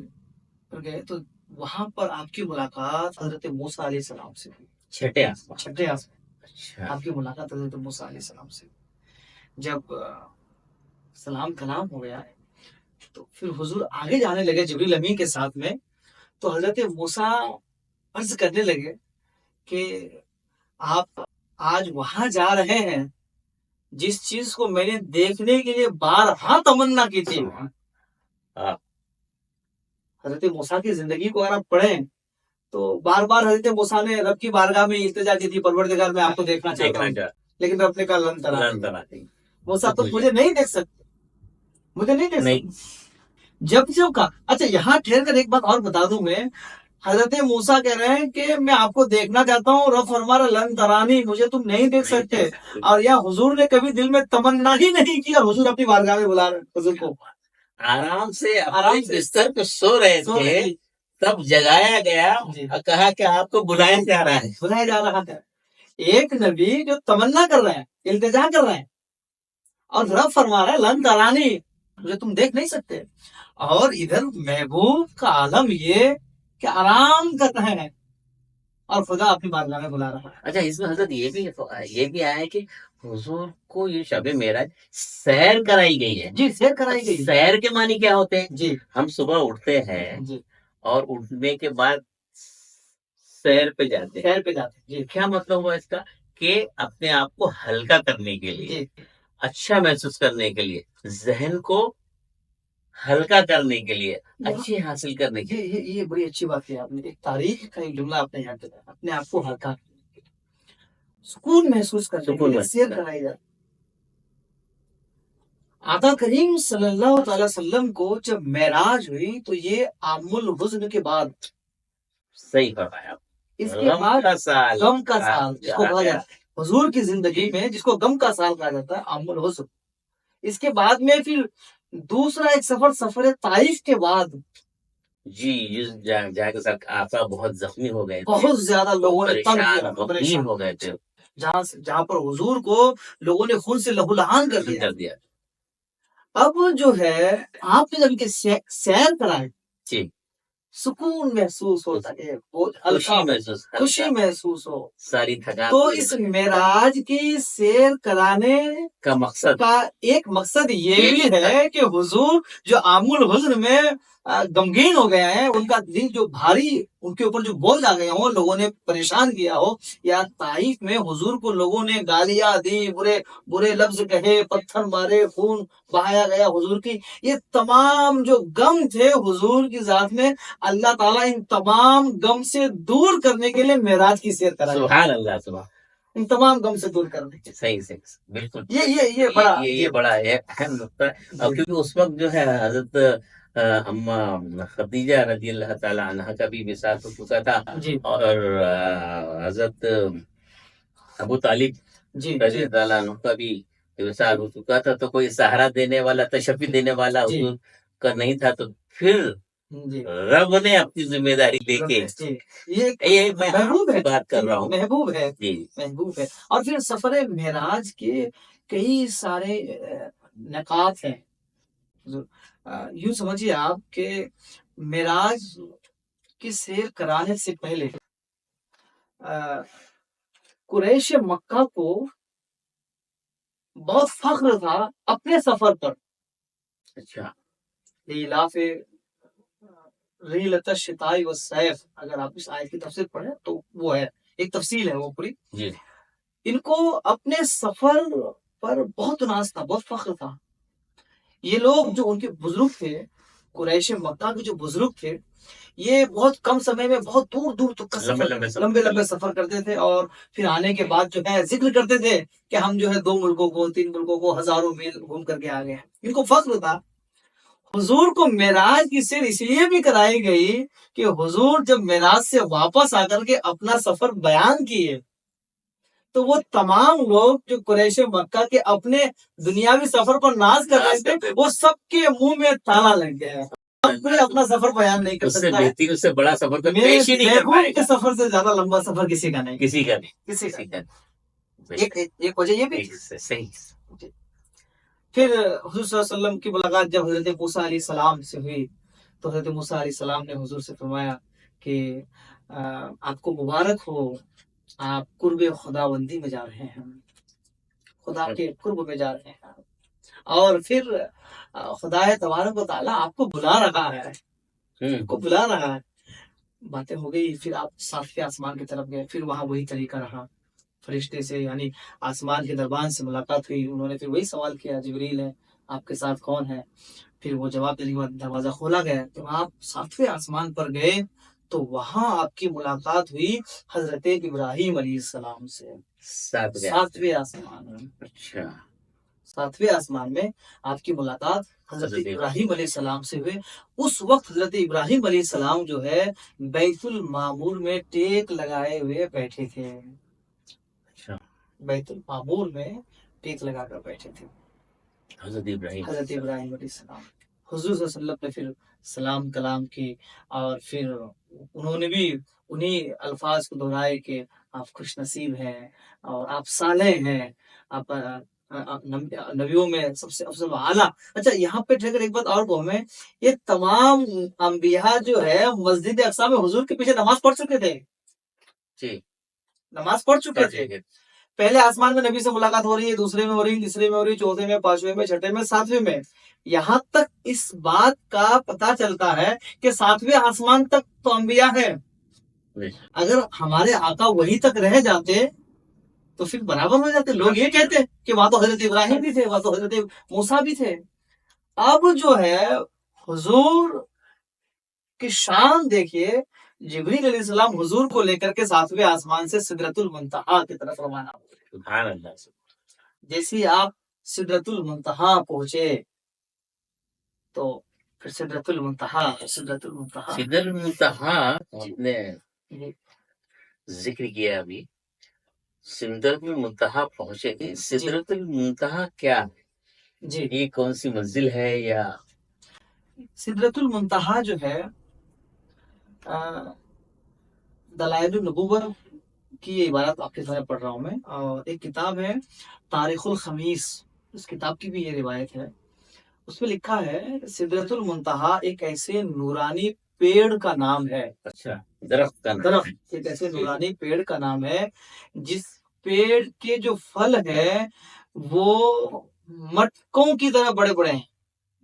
پر گئے تو وہاں پر آپ کی ملاقات حضرت موسیٰ علیہ السلام سے ہوئی. چھٹے آسمان. چھٹے آسمان اچھا. آپ کی ملاقات حضرت موسیٰ علیہ السلام سے. جب سلام کلام ہو گیا تو پھر حضور آگے جانے لگے جبریل امین کے ساتھ میں. تو حضرت موسیٰ عرض کرنے لگے کہ آپ آج وہاں جا رہے ہیں جس چیز کو میں نے دیکھنے کے لیے بارہا تمنا کی تھی. حضرت موسیٰ کی زندگی کو اگر آپ پڑھیں تو بار بار حضرت موسیٰ نے رب کی بارگاہ میں التجا کی تھی، پروردگار میں آپ کو دیکھنا چاہتا ہوں، لیکن رب نے کہا لن ترانی، موسیٰ تو مجھے نہیں دیکھ سکتے، مجھے نہیں دیکھ سکتے. جب سے کہا. اچھا یہاں ٹھہر کر ایک بات اور بتا دوں میں، حضرت موسیٰ کہہ رہے ہیں کہ میں آپ کو دیکھنا چاہتا ہوں، رب فرما رہا لن ترانی، مجھے تم نہیں دیکھ سکتے. اور یہاں حضور نے کبھی دل میں تمنا ہی نہیں کیا، حضور اپنی بارگاہ میں بلا رہے حضور کو. آرام سے بستر پہ سو رہے تھے، تب جگایا گیا اور کہا کہ آپ کو بلایا جا رہا ہے. بلایا جا رہا ہے. ایک نبی جو تمنا کر رہے ہیں، التجا کر رہے ہیں، اور رب فرما رہا ہے لن ترانی، مجھے تم دیکھ نہیں سکتے. اور ادھر محبوب کا عالم یہ کہ آرام کر رہے ہیں اور خدا اپنی بارگاہ میں بلا رہا ہے. اچھا اس میں حضرت یہ بھی آیا ہے کہ حضور کو یہ شب معراج سیر کرائی گئی ہے. جی سیر کرائی گئی. سیر کے معنی کیا ہوتے ہیں؟ جی ہم صبح اٹھتے ہیں جی اور اٹھنے کے بعد سیر پہ جاتے ہیں. جی کیا مطلب ہوا اس کا؟ کہ اپنے آپ کو ہلکا کرنے کے لیے، اچھا محسوس کرنے کے لیے، ذہن کو ہلکا کرنے کے لیے، اچھی حاصل کرنے کے لیے. یہ بڑی اچھی بات ہے آپ نے، ایک تاریخ کا ایک جملہ آپ نے یاد کیا، اپنے آپ کو ہلکا کرنے کے لیے، سکون محسوس کرنے کے لیے سیر کرائی جاتی. آقا کریم صلی اللہ تعالی وسلم کو جب معراج ہوئی تو یہ عام الحزن کے بعد. صحیح فرمایا. اس کے بعد غم کا سال جس کو کہا جاتا ہے حضور کی زندگی میں، جس کو غم کا سال کہا جاتا ہے، عام الحزن. اس کے بعد میں پھر دوسرا ایک سفر طائف کے بعد. جی جا کے ساتھ آقا بہت زخمی ہو گئے، بہت زیادہ لوگوں نے پریشان ہو گئے تھے، جہاں پر حضور کو لوگوں نے خون سے لہو لہان کر دیا. اب جو ہے آپ نے جب سیر کرائے، جی سکون محسوس ہوتا ہے، خوشی محسوس ہو ساری تھکان. تو اس معراج کی سیر کرانے کا مقصد کا ایک مقصد یہ بھی ہے کہ حضور جو عام الحزن میں غمگین ہو گیا ہے، ان کا دل جو بھاری، ان کے اوپر جو بوجھ آ گیا ہو، لوگوں نے پریشان کیا ہو، یا طائف میں حضور کو لوگوں نے گالیاں دی، برے لفظ کہے، پتھر مارے، خون بہایا گیا حضور کی، یہ تمام جو غم تھے حضور کی ذات میں، اللہ تعالیٰ ان تمام غم سے دور کرنے کے لیے معراج کی سیر کرائی. سبحان اللہ. سبحان ان تمام غم سے دور کرنے کے. صحیح بالکل. یہ بڑا اہم نقطہ ہے. کیونکہ اس وقت جو ہے حضرت اما خدیجہ رضی اللہ تعالی عنہ کا بھی وصال ہو چکا تھا، اور حضرت ابو طالب رضی اللہ تعالی عنہ کا بھی وصال ہو چکا تھا. تو کوئی سہارا دینے والا، تشفی دینے والا حضور کا نہیں تھا. تو پھر رب نے اپنی ذمہ داری لے کے، یہ میں بات کر رہا ہوں، محبوب ہے. اور پھر سفر معراج کے کئی سارے نکات ہیں. یوں سمجھیے آپ کہ معراج کی سیر کرانے سے پہلے قریش مکہ کو بہت فخر تھا اپنے سفر پر. اچھا. لیلاف ریلۃ الشتاء والصیف، اگر آپ اس آیت کی تفسیر پڑھیں تو وہ ہے ایک تفصیل ہے وہ پوری. جی ان کو اپنے سفر پر بہت ناز تھا، بہت فخر تھا. یہ لوگ جو ان کے بزرگ تھے، قریش مکہ کے جو بزرگ تھے، یہ بہت کم سمے میں بہت دور دور تک کا لمبے لمبے سفر کرتے تھے، اور پھر آنے کے بعد جو ہے ذکر کرتے تھے کہ ہم جو ہے 2 ملکوں کو 3 ملکوں کو ہزاروں میل گھوم کر کے آ گئے ہیں. ان کو فخر تھا. حضور کو معراج کی سیر اس لیے بھی کرائی گئی کہ حضور جب معراج سے واپس آ کر کے اپنا سفر بیان کیے تو وہ تمام لوگ جو قریش مکہ کے اپنے دنیاوی سفر پر ناز کر رہے تھے، وہ سب کے منہ میں تالا لگ گیا ہے. اب کوئی اپنا سفر بیان نہیں کر سکتا ہے. اس سے بڑا سفر تو میرے پیش ہی نہیں کر بیگم پائے کے گا. سفر سے زیادہ لمبا سفر کسی کا نہیں. کسی کا نہیں. کسی کا کسی کا نہیں. ایک وجہ یہ بھی تھی. صحیح. پھر حضور صلی اللہ علیہ وسلم کی ملاقات جب حضرت موسیٰ علیہ السلام سے ہوئی تو حضرت موسیٰ علیہ السلام نے حضور سے فرمایا کہ آپ کو مبارک ہو، آپ قرب خداوندی میں جا رہے ہیں، خدا کے قرب میں جا رہے ہیں. اور پھر خدا تبارک و تعالیٰ آپ کو بلا رہا ہے، آپ کو بلا رہا ہے. باتیں ہو گئی. پھر آپ 7ویں آسمان کی طرف گئے. پھر وہاں وہی طریقہ رہا، فرشتے سے یعنی آسمان کے دربان سے ملاقات ہوئی. انہوں نے پھر وہی سوال کیا، جبریل ہے، آپ کے ساتھ کون ہے؟ پھر وہ جواب دینے کے بعد دروازہ کھولا گیا. تو آپ 7ویں آسمان پر گئے تو وہاں آپ کی ملاقات ہوئی حضرت ابراہیم علیہ السلام سے. 7ویں آسمان میں. اچھا. 7ویں آسمان میں آپ کی ملاقات حضرت ابراہیم علیہ السلام سے ہوئے. اس وقت حضرت ابراہیم علیہ السلام جو ہے بیت المعمور میں ٹیک لگائے ہوئے بیٹھے تھے. بیت المعمور میں ٹیک لگا کر بیٹھے تھے حضرت ابراہیم علیہ السلام. حضور صلی اللہ علیہ وسلم نے پھر سلام کلام کی، اور پھر انہوں نے بھی انہی الفاظ کو دہرائے کہ آپ خوش نصیب ہیں اور آپ صالح ہیں، آپ نبیوں میں سب سے افضل و اعلیٰ. اچھا یہاں پہ ٹھہر ایک بات اور کو ہمیں، یہ تمام انبیاء جو ہے مسجد اقصی میں حضور کے پیچھے نماز پڑھ چکے تھے. جی نماز پڑھ چکے تھے. پہلے آسمان میں نبی سے ملاقات ہو رہی ہے، دوسرے میں ہو رہی ہے، تیسرے میں ہو رہی ہے، چوتھے میں، 5ویں میں، 6ویں میں، 7ویں میں. یہاں تک اس بات کا پتہ چلتا ہے کہ 7ویں آسمان تک تو انبیاء ہیں. اگر ہمارے آقا وہیں تک رہ جاتے تو پھر برابر ہو جاتے. لوگ یہ کہتے کہ وہاں تو حضرت ابراہیم بھی تھے، وہاں تو حضرت موسیٰ بھی تھے. اب جو ہے حضور کی شان دیکھیے، جبریل علیہ السلام حضور کو لے کر کے 7ویں آسمان سے سدرۃ المنتہا کی طرف روانہ ہوئے. سبحان اللہ. جیسے آپ سدرۃ المنتہا پہنچے تو پھر سدرۃ المنتہا نے ذکر کیا ابھی، سدرۃ المنتہا پہنچے. سدرۃ المنتہا کیا ہے؟ جی یہ کون سی منزل ہے؟ یا سدرۃ المنتہا جو ہے دلائل النبوہ کی یہ عبارت آپ کے سامنے پڑھ رہا ہوں میں، اور ایک کتاب ہے تاریخ الخمیس، اس کتاب کی بھی یہ روایت ہے. اس میں لکھا ہے سدرۃ المنتہا ایک ایسے نورانی پیڑ کا نام ہے. اچھا درخت ایک ایسے نورانی پیڑ کا نام ہے جس پیڑ کے جو پھل ہے وہ مٹکوں کی طرح بڑے بڑے ہیں.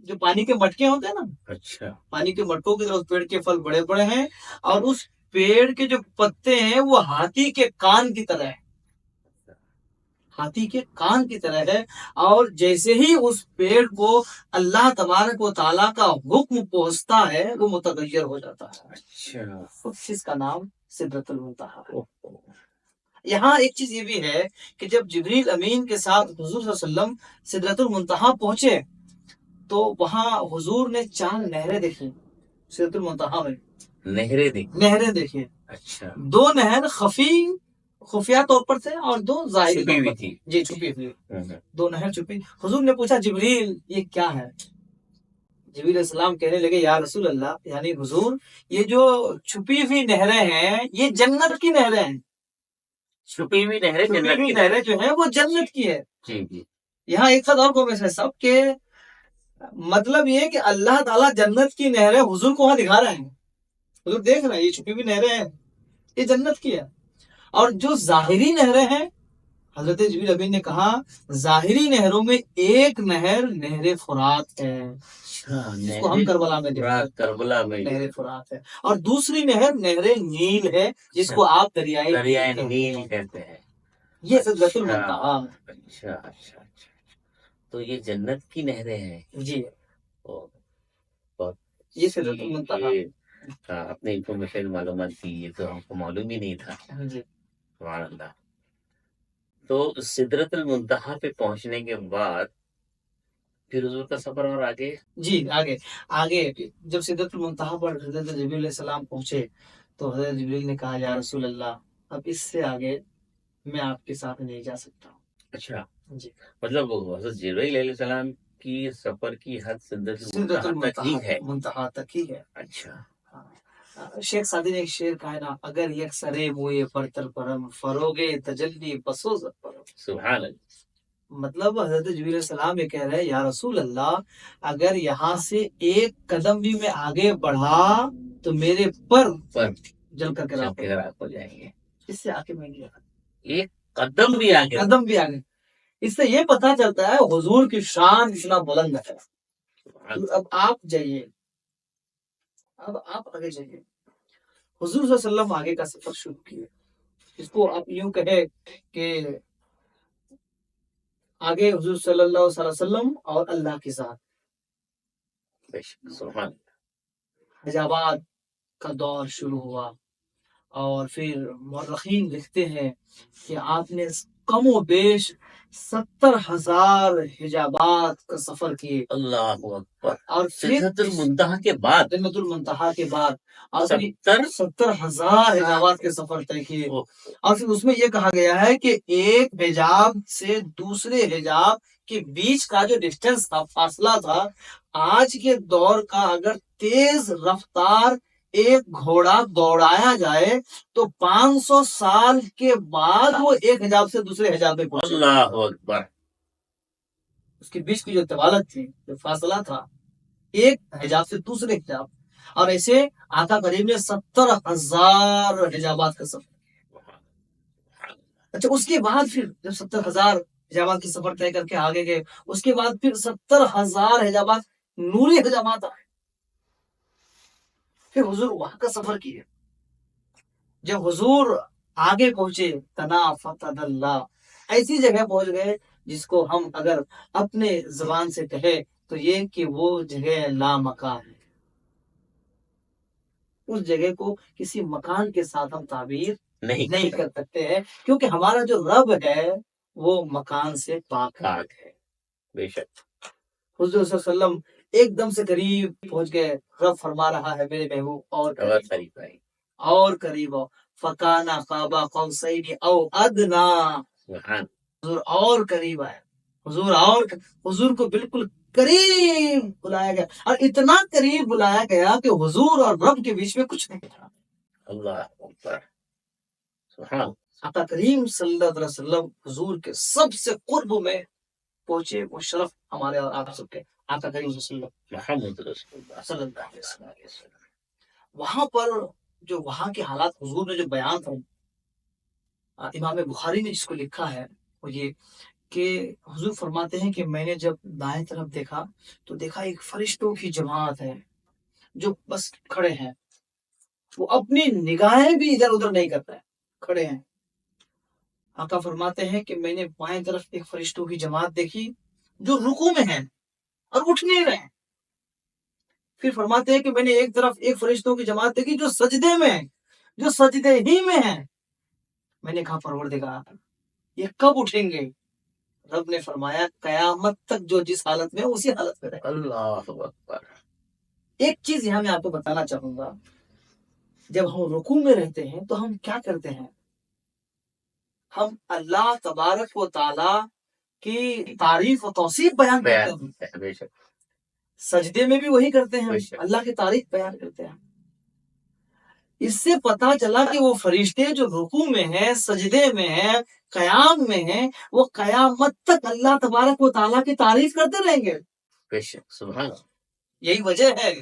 جو پانی کے مٹکے ہوتے ہیں نا، اچھا پانی کے مٹکوں کی طرح اس پیڑ کے پھل بڑے بڑے ہیں، اور اس پیڑ کے جو پتے ہیں وہ ہاتھی کے کان کی طرح ہے. ہاتھی کے کان کی طرح ہے. اور جیسے ہی اس پیڑ کو اللہ تبارک و تعالیٰ کا حکم پہنچتا ہے وہ متغیر ہو جاتا ہے. اچھا اس کا نام سدرۃ المنتہا. یہاں ایک چیز یہ بھی ہے کہ جب جبریل امین کے ساتھ حضور صلی اللہ علیہ وسلم سدرۃ المنتہا پہنچے تو وہاں حضور نے 4 نہریں دیکھی. سدرۃ المنتہا میں نہریں دیکھی. اچھا 2 نہر خفیہ طور پر تھے اور 2 ظاہری طور پر تھی. جی چھپی ہوئی 2 نہر چھپی. حضور نے پوچھا جبریل یہ کیا ہے؟ جبریل علیہ السلام کہنے لگے یا رسول اللہ، یعنی حضور یہ جو چھپی ہوئی نہریں ہیں یہ جنت کی نہریں ہیں. چھپی ہوئی نہریں جو ہیں وہ جنت کی ہے. جی یہاں ایک ساتھ اور کو میں سب کے مطلب یہ کہ اللہ تعالیٰ جنت کی نہریں حضور کو وہاں دکھا رہے ہیں. حضور دیکھ رہے ہیں یہ چھپی ہوئی نہریں ہیں، یہ جنت کی ہے. اور جو ظاہری نہریں ہیں حضرت جبریل امین نے کہا ظاہری نہروں میں ایک نہر نہر فرات ہے، جس کو ہم کربلا میں دیکھتے ہیں، کربلا میں نہر فرات ہے، اور دوسری نہر نہر نیل ہے جس کو آپ دریائے نیل کہتے ہیں۔ یہ سدرۃ المنتہا۔ اچھا اچھا اچھا، تو یہ جنت کی نہریں ہیں جی، بہت یہ سدرۃ المنتہا۔ اپنے انفارمیشن معلومات کی، یہ تو ہم کو معلوم ہی نہیں تھا۔ جی، سبحان اللہ۔ تو سدرۃ المنتہا پہ پہنچنے کے بعد پھر حضور کا سفر اور آگے؟ جی، آگے جب سدرۃ المنتہا پر حضرت جبریل علیہ السلام پہنچے تو حضرت جبریل نے کہا یا رسول اللہ اب اس سے آگے میں آپ کے ساتھ نہیں جا سکتا ہوں۔ اچھا، جی، مطلب حضرت جبرائیل علیہ السلام کی سفر کی حد سدرۃ سدرۃ المنتہا تک ہی ہے۔ منتہا تک ہی ہے۔ اچھا، شیخ سعدی نے ایک شعر کہا ہے نا، اگر یک سرے موئے پرتر پرم فروغے تجلی بسوز پرم۔ سبحان اللہ۔ مطلب حضرت جبریل علیہ السلام یہ کہہ رہے ہیں یا رسول اللہ اگر یہاں سے ایک قدم بھی میں آگے بڑھا تو میرے پر جل کر کے راک ہو جائیں گے، اس سے آگے میں نہیں جا۔ ایک قدم بھی آگے، اس سے یہ پتہ چلتا ہے حضور کی شان اتنا بلند ہے۔ اب آپ جائیے، اب آپ آگے جائیے، حضور صلی اللہ علیہ وسلم آگے کا سفر شروع کیے۔ اس کو آپ یوں کہے کہ آگے حضور صلی اللہ علیہ وسلم اور اللہ کی ذات۔ سبحان، حجابات کا دور شروع ہوا، اور پھر مورخین لکھتے ہیں کہ آپ نے کم و بیش 70,000 حجابات کا سفر کیے۔ اللہ اکبر، اور سدرۃ المنتہا کے بعد، جنت المنتہا کے بعد 70,000 حجابات کے سفر طے کیے۔ اور پھر اس میں یہ کہا گیا ہے کہ ایک حجاب سے دوسرے حجاب کے بیچ کا جو ڈسٹینس تھا، فاصلہ تھا، آج کے دور کا اگر تیز رفتار ایک گھوڑا دوڑایا جائے تو 500 سال کے بعد وہ ایک حجاب سے دوسرے حجاب میں پہنچے۔ اللہ اکبر، اس کے بیچ کی جو طوالت تھی، جو فاصلہ تھا ایک حجاب سے دوسرے حجاب، اور ایسے آقا کریم نے 70,000 حجابات کا سفر۔ اچھا، اس کے بعد پھر جب 70,000 حجابات کے سفر طے کر کے آگے گئے، اس کے بعد پھر 70,000 حجابات نوری حجابات آئے۔ پھر حضور وہاں کا سفر کیے۔ جب حضور آگے پہنچے تنا فتد اللہ، ایسی جگہ پہنچ گئے جس کو ہم اگر اپنے زبان سے کہے تو یہ کہ وہ جگہ لا مکان ہے۔ اس جگہ کو کسی مکان کے ساتھ ہم تعبیر نہیں کر سکتے ہیں، کیونکہ ہمارا جو رب ہے وہ مکان سے پاک ہے۔ بے شک حضور صلی اللہ علیہ وسلم ایک دم سے قریب پہنچ گئے۔ رب فرما رہا ہے میرے محبوب اور قریب ہو، فکانا قابا قوسین او ادنا، حضور اور قریب آئے، حضور کو بالکل قریب بلایا گیا، اور اتنا قریب بلایا گیا کہ حضور اور رب کے بیچ میں کچھ نہیں تھا۔ اللہ اکبر، سبحان۔ آقا کریم صلی اللہ علیہ وسلم حضور کے سب سے قرب میں پہنچے، وہ شرف ہمارے اور آپ سب کے آقا کریم صلی اللہ علیہ وسلم۔ وہاں پر جو وہاں کے حالات حضور نے جو بیان تھا، امام بخاری نے جس کو لکھا ہے وہ یہ کہ حضور فرماتے ہیں کہ میں نے جب دائیں طرف دیکھا تو دیکھا ایک فرشتوں کی جماعت ہے جو بس کھڑے ہیں، وہ اپنی نگاہیں بھی ادھر ادھر نہیں کرتا ہے، کھڑے ہیں۔ آقا فرماتے ہیں کہ میں نے بائیں طرف ایک فرشتوں کی جماعت دیکھی جو رکوع میں ہیں اور اٹھ نہیں رہے ہیں۔ پھر فرماتے ہیں کہ میں نے ایک طرف ایک فرشتوں کی جماعت دیکھی جو سجدے میں ہیں، جو سجدے ہی میں ہیں۔ میں نے کہا پروردگار یہ کب اٹھیں گے؟ رب نے فرمایا قیامت تک جو جس حالت میں اسی حالت میں رہے۔ اللہ اکبر۔ ایک چیز یہاں میں آپ کو بتانا چاہوں گا، جب ہم رکوع میں رہتے ہیں تو ہم کیا کرتے ہیں؟ ہم اللہ تبارک و تعالی کی تعریف و توصیف بیان کرتے ہیں، بے شک سجدے میں بھی وہی کرتے ہیں، اللہ کی تعریف بیان کرتے ہیں۔ اس سے پتا چلا کہ وہ فرشتے جو رکوع میں ہیں، سجدے میں ہیں، قیام میں ہیں، وہ قیامت تک اللہ تبارک و تعالیٰ کی تعریف کرتے رہیں گے۔ بے شک، سبحان اللہ۔ یہی وجہ ہے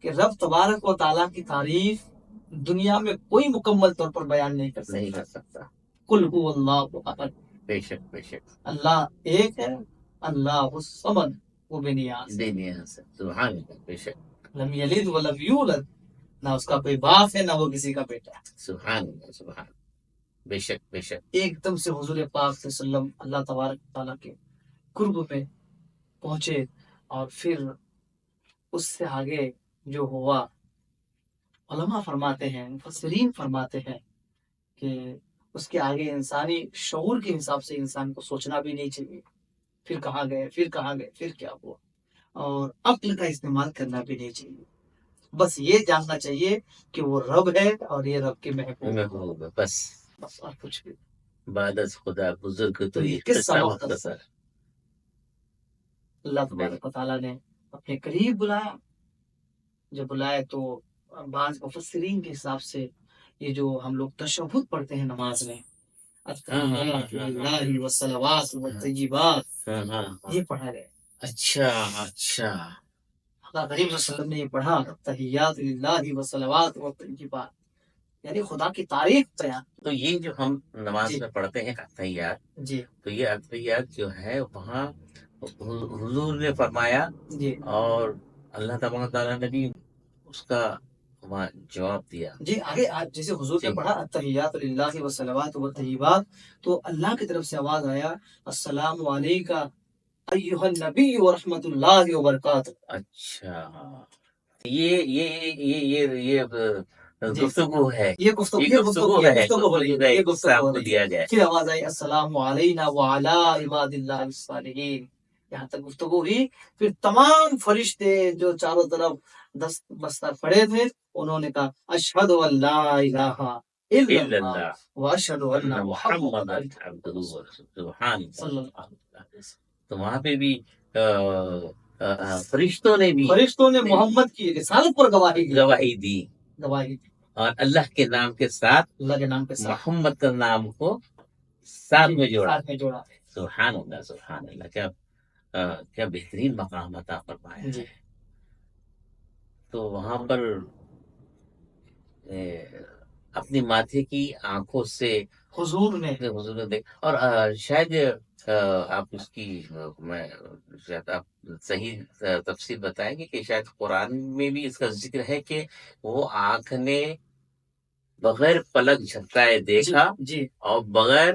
کہ رب تبارک و تعالیٰ کی تعریف دنیا میں کوئی مکمل طور پر بیان نہیں کر سکتا۔ سکتا۔ قل هو اللہ احد، بے شک بے شک اللہ ایک ہے، اللہ الصمد، وہ بے نیاز ہے، دینی ہے سبحان اللہ بے شک لم یلد ولم یولد، نہ اس کا کوئی باپ ہے نہ وہ کسی کا بیٹا ہے۔ سبحان اللہ سبحان بے شک بے شک ایک دم سے حضور پاک صلی اللہ علیہ وسلم اللہ تبارک و تعالیٰ کے قرب میں پہنچے، اور پھر اس سے آگے جو ہوا، علماء فرماتے ہیں، مفسرین فرماتے ہیں کہ اس کے آگے انسانی شعور کے حساب سے انسان کو سوچنا بھی نہیں چاہیے، پھر کہاں گئے، پھر کہاں گئے، پھر کیا ہوا، اور عقل کا استعمال کرنا بھی نہیں چاہیے، بس یہ جاننا چاہیے کہ وہ رب ہے اور یہ رب کے محبوب ہے، محبوب ہے بس بس اور کچھ بھی۔ بعد از خدا بزرگ تو تو یہ یہ قصہ قصہ مختصر مختصر اللہ تبارک و تعالیٰ نے اپنے قریب بلایا، جب بلائے تو بعض مفسرین کے حساب سے یہ جو ہم لوگ تشہد پڑھتے ہیں نماز میں، التحیات للہ والصلوات والطیبات، ہاں ہاں یہ پڑھا گیا۔ اچھا اچھا خدا کریم صلی اللہ علیہ وسلم نے یہ پڑھا، التحیات للہ والصلوات والطیبات، یعنی خدا کی تعریف بیان۔ تو یہ جو ہم نماز جی میں پڑھتے ہیں اتحیات، جی تو یہ اتحیات جو ہے وہاں حضور نے فرمایا جی اور اللہ تبارک تعالیٰ نے بھی اس کا وہاں جواب دیا۔ جی آگے جیسے حضور نے جی پڑھا التحیات للہ والصلوات والطیبات، تو اللہ کی طرف سے آواز آیا السلام علیکہ ایھا النبی ورحمۃ اللہ وبرکاتہ۔ اچھا یہ جی گفتگو ہے، یہ گفتگو یہ گفتگو ہے، گفتگو ہو رہی ہے، یہ گفتگو اسلام ہو کو رہی دیا ہے۔ جائے۔ پھر آواز آئی السلام علینا وعلی عباد اللہ الصالحین، یہاں تک گفتگو ہوئی۔ پھر تمام فرشتے جو چاروں طرف دست بستر پڑے تھے، انہوں نے کہا اشہد ان لا الہ الا الا اللہ اللہ واشہد ان محمد محمد عبدہ عبدہ ورسولہ۔ سبحان صلی اللہ۔ اللہ علیہ وسلم۔ تو وہاں پہ بھی فرشتوں نے بھی فرشتوں نے محمد کی رسالت پر گواہی دی، گواہی دی، گواہی دی اور اللہ کے نام کے ساتھ اللہ کے نام کے ساتھ محمد کا نام کو ساتھ میں جوڑا۔ ساتھ میں جوڑا۔ سبحان اللہ سبحان اللہ، کیا بہترین مقام عطا فرمایا جی ہے۔ تو وہاں پر اپنی ماتھے کی آنکھوں سے حضور نے دیکھ، اور شاید آپ اس کی میں شاید آپ صحیح تفصیل بتائیں گے کہ شاید قرآن میں بھی اس کا ذکر ہے کہ وہ آنکھ نے بغیر پلک جھپکائے دیکھا جی اور بغیر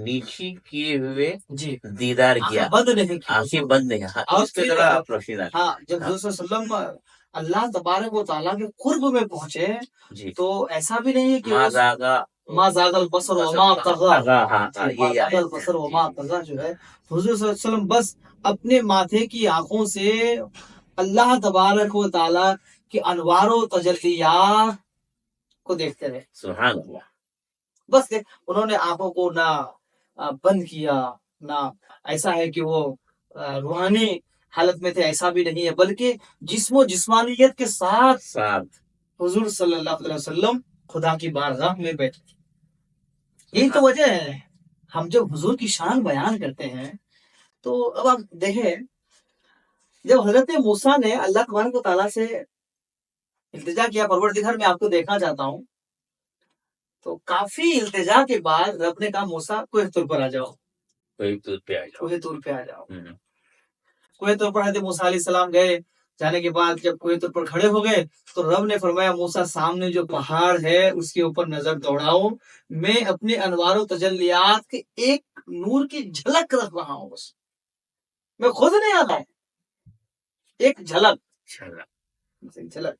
نیچی کیے ہوئے جی دیدار کیا، بند نہیں کی آنکھیں بند نہیں۔ ہاں، اور اس پہ پھر ذرا آپ روشنی ڈالیں۔ ہاں جب حضور صلی اللہ علیہ وسلم اللہ تبارک و تعالیٰ کے قرب میں پہنچے، جی تو ایسا بھی نہیں ہے کہ ما زاغا ما زاغ البصر وما طغى، ہاں ما زاغ البصر وما طغى جو ہے، حضور صلی اللہ علیہ وسلم بس اپنے ماتھے کی آنکھوں سے اللہ تبارک و تعالیٰ کی انوار و تجلیات کو دیکھتے رہے، سبحان اللہ۔ بس انہوں نے آنکھوں کو نہ بند کیا، نہ ایسا ہے کہ وہ روحانی حالت میں تھے، ایسا بھی نہیں ہے، بلکہ جسم و جسمانیت کے ساتھ حضور صلی اللہ علیہ وسلم خدا کی بارگاہ میں بیٹھے تھے۔ یہی تو وجہ ہے، ہم جب حضور کی شان بیان کرتے ہیں تو اب آپ دیکھیں، جب حضرت موسیٰ نے اللہ تبارک و تعالیٰ سے التجا کیا پروردگار میں آپ کو دیکھنا چاہتا ہوں، تو کافی التجا کے بعد رب نے کہا موسیٰ کوہ طور پر آ جاؤ، کوہ طور پہ آ جاؤ، کوہ طور پہ آ جاؤ۔ کوہ طور پر حضرت موسیٰ علیہ السلام گئے، جانے کے بعد جب کوہ طور پر کھڑے ہو گئے تو رب نے فرمایا موسیٰ سامنے جو پہاڑ ہے اس کے اوپر نظر دوڑاؤ، میں اپنے انوار و تجلیات کے ایک نور کی جھلک رکھ رہا ہوں، بس میں خود نہیں آتا، ایک جھلک جھلک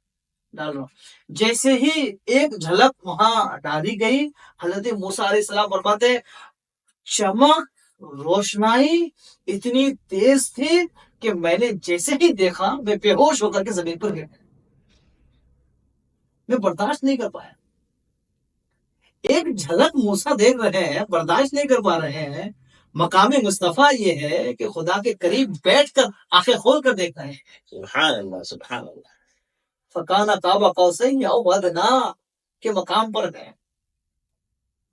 ڈال رہا ہوں۔ جیسے ہی ایک جھلک وہاں ڈالی گئی، حضرت موسیٰ علیہ السلام فرماتے ہیں چمک روشنائی اتنی تیز تھی کہ میں نے جیسے ہی دیکھا میں بے ہوش ہو کر کے زمین پر گر گیا، میں برداشت نہیں کر پایا۔ ایک جھلک موسیٰ دیکھ رہے ہیں، برداشت نہیں کر پا رہے ہیں۔ مقام مصطفیٰ یہ ہے کہ خدا کے قریب بیٹھ کر آنکھیں کھول کر دیکھنا ہے۔ سبحان اللہ سبحان اللہ۔ فکانا قاب قوسین او ادنی کے مقام پر گئے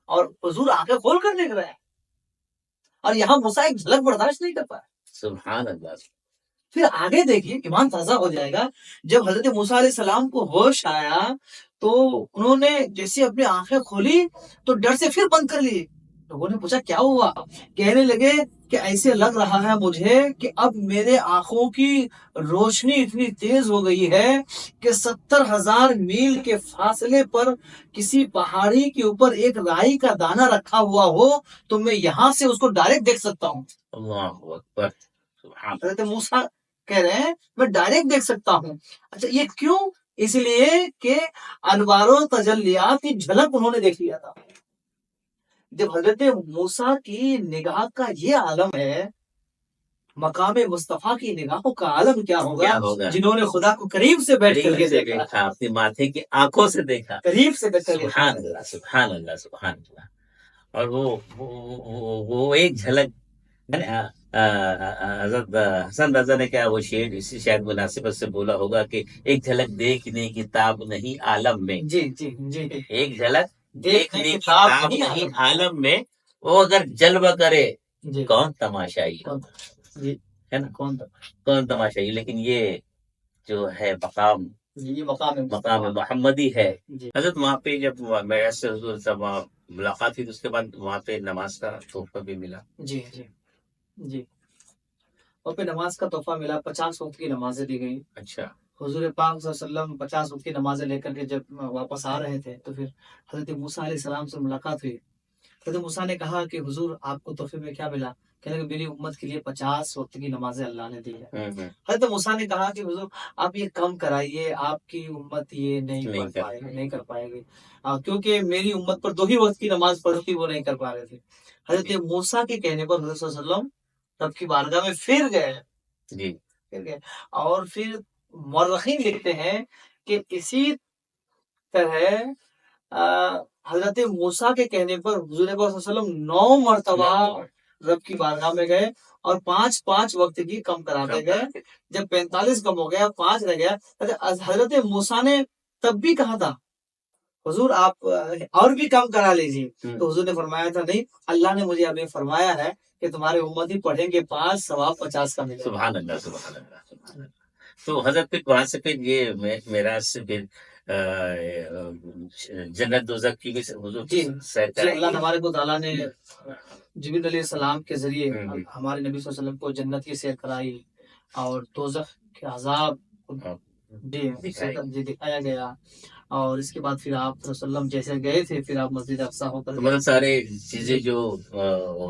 اور حضور آنکھیں کھول کر دیکھ رہے ہیں، اور یہاں موسیٰ ایک جھلک برداشت نہیں کر پایا۔ سبحان اللہ۔ پھر آگے دیکھیے، ایمان تازہ ہو جائے گا، جب حضرت موسیٰ علیہ السلام کو ہوش آیا تو انہوں نے جیسے اپنی آنکھیں کھولی تو ڈر سے پھر بند کر لی، لوگوں نے پوچھا کیا ہوا؟ کہنے لگے کہ ایسے لگ رہا ہے مجھے کہ اب میرے آنکھوں کی روشنی اتنی تیز ہو گئی ہے کہ 70,000 میل کے فاصلے پر کسی پہاڑی کے اوپر ایک رائی کا دانہ رکھا ہوا ہو تو میں یہاں سے اس کو ڈائریکٹ دیکھ سکتا ہوں. اللہ اکبر سبحان حضرت موسیٰ کہہ رہے ہیں میں ڈائریکٹ دیکھ سکتا ہوں. اچھا یہ کیوں؟ اس لیے کہ انوار و تجلیات کی جھلک انہوں نے دیکھ لیا تھا. جب حضرت موسیٰ کی نگاہ کا یہ عالم ہے، مقام مصطفیٰ کی نگاہوں کا عالم کیا کیا ہوگا ہوگا جنہوں نے خدا کو قریب سے بیٹھ کر کے قریب سے دیکھا، دیکھا اپنے ماتھے کی آنکھوں سے دیکھا قریب سے بیٹھ کر کے سبحان دیکھا. اللہ سبحان اللہ سبحان اللہ اور وہ ایک جھلک حضرت حسن رضا نے کیا وہ شعر اسی شاید مناسبت سے بولا ہوگا کہ ایک جھلک دیکھنے کی تاب نہیں عالم میں جی جی جی ایک جھلک دیکھنے دیکھنے کی کی تاب تاب نہیں نہیں عالم میں وہ اگر جلوہ کرے جی کون تماشائی جی ہے نا کون تماشائی لیکن یہ جو ہے مقام یہ مقام محمدی ہے. جی حضرت وہاں پہ جب میرے سے حضور سے ملاقات ہوئی تو اس کے بعد وہاں پہ نماز کا تحفہ بھی ملا. جی جی جی اور پہ نماز کا تحفہ ملا. 50 وقت کی نمازیں دی گئی. اچھا حضور پاک صلی اللہ علیہ وسلم 50 وقت کی نمازیں لے کر کے جب واپس آ رہے تھے تو پھر حضرت موسیٰ علیہ السلام سے ملاقات ہوئی. حضرت موسیٰ نے کہا کہ حضور آپ کو تحفے میں کیا ملا؟ کہنے کہ میری امت کے لیے 50 وقت کی نمازیں اللہ نے دی ہے. حضرت موسیٰ نے کہا کہ حضور آپ یہ کم کرائیے، آپ کی امت یہ نہیں کر پائے گی کیونکہ میری امت پر 2 ہی وقت کی نماز پڑھی تھی، وہ نہیں کر پا رہے تھے. حضرت موسیٰ کے کہنے پر حضرت صلی اللہ علیہ وسلم رب کی بارگاہ میں پھر گئے اور پھر مورخین لکھتے ہیں کہ اسی طرح حضرت موسیٰ کے کہنے پر حضور پاک صلی اللہ علیہ وسلم 9 مرتبہ رب کی بارگاہ میں گئے اور 5 وقت کی کم کراتے گئے. جب 45 کم ہو گیا، 5 رہ گیا، حضرت موسیٰ نے تب بھی کہا تھا حضور آپ اور بھی کم کرا لیجیے. تو حضور نے فرمایا تھا نہیں، اللہ نے مجھے ابھی فرمایا ہے کہ تمہارے امتی پڑھیں گے 5 ثواب 50 کا ملے. سبحان اللہ سبحان اللہ سبحان اللہ. تو حضرت پھر وہاں سے پھر یہ معراج سے پھر جنت دوزخ کی بھی حضور جی سیر جی اللہ تبارک و تعالیٰ نے جبریل علیہ السلام کے ذریعے ہمارے نبی صلی اللہ علیہ وسلم کو جنت کی سیر کرائی اور دوزخ کے عذاب دکھایا گیا. اور اس کے بعد پھر آپ صلی اللہ علیہ وسلم جیسے گئے تھے پھر آپ مسجد اقصی ہو کر مطلب سارے چیزیں جو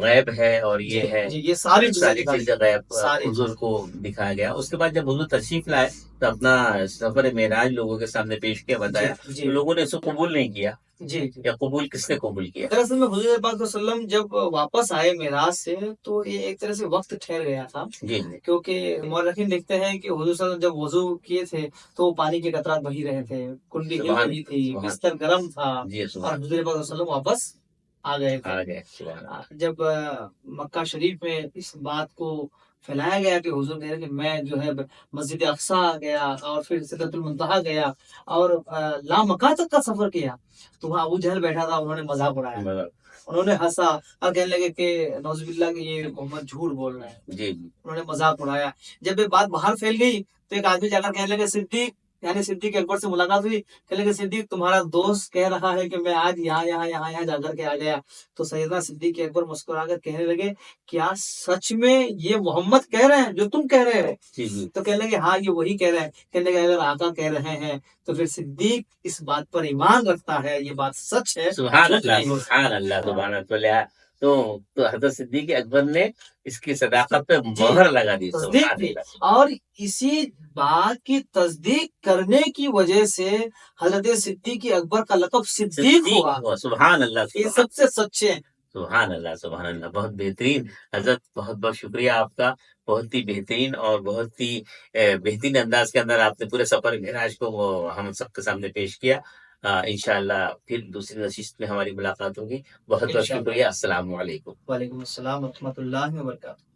غیب ہے اور یہ ہے یہ ساری چیزیں غیب حضور کو دکھایا گیا. اس کے بعد جب حضور تشریف لائے تو اپنا سفر معراج لوگوں کے سامنے پیش کیا، بتایا تو لوگوں نے اس کو قبول نہیں کیا. جی یا قبول کس نے قبول کیا؟ دراصل میں حضور پاک صلی اللہ علیہ وسلم جب واپس آئے معراج سے تو یہ ایک طرح سے وقت ٹھہر گیا تھا. جی کیونکہ مورخین لکھتے ہیں کہ حضور صلی اللہ علیہ وسلم جب وضو کیے تھے تو پانی کے قطرات بہی رہے تھے، کنڈی ہل رہی تھی، بستر گرم تھا اور حضور پاک صلی اللہ علیہ وسلم واپس آ گئے تھے. جب مکہ شریف میں اس بات کو پھیلایا گیا کہ حضور کہہ رہے کہ میں جو ہے مسجد اقصی گیا اور پھر سدرۃ المنتہا گیا اور لامکہ تک کا سفر کیا، تو وہاں ابو جہل بیٹھا تھا، انہوں نے مذاق اڑایا، انہوں نے ہنسا اور کہنے لگے کہ نعوذ باللہ کہ یہ محمد جھوٹ بول رہا ہے. جی انہوں نے مذاق اڑایا. جب یہ بات باہر پھیل گئی تو ایک آدمی جا کر کہنے لگے صدیق، یعنی صدیق اکبر سے ملاقات ہوئی، کہنے لگے صدیق تمہارا دوست کہہ رہا ہے کہ میں آج یہاں جا کر کے آ گیا. تو سیدنا صدیق اکبر مسکرا کر کہنے لگے کیا سچ میں یہ محمد کہہ رہے ہیں جو تم کہہ رہے ہو؟ تو کہنے لگے ہاں یہ وہی کہہ رہے ہیں. کہنے لگے اگر آقا کہہ رہے ہیں تو پھر صدیق اس بات پر ایمان رکھتا ہے، یہ بات سچ ہے. سبحان اللہ سبحان اللہ سبحان اللہ. تو حضرت صدیق اکبر نے اس کی صداقت پہ مہر لگا دی اور اسی بات کی تصدیق کرنے کی وجہ سے حضرت صدیق اکبر کا لقب صدیق ہوا. سبحان اللہ یہ سب سے سچے ہیں. سبحان اللہ سبحان اللہ. بہت بہترین حضرت، بہت بہت شکریہ آپ کا. بہت ہی بہترین اور بہت ہی بہترین انداز کے اندر آپ نے پورے سفر معراج کو ہم سب کے سامنے پیش کیا. انشاءاللہ پھر دوسری نشست میں ہماری ملاقات ہوگی. بہت بہت شکریہ. السلام علیکم. وعلیکم السلام ورحمۃ اللہ وبرکاتہ.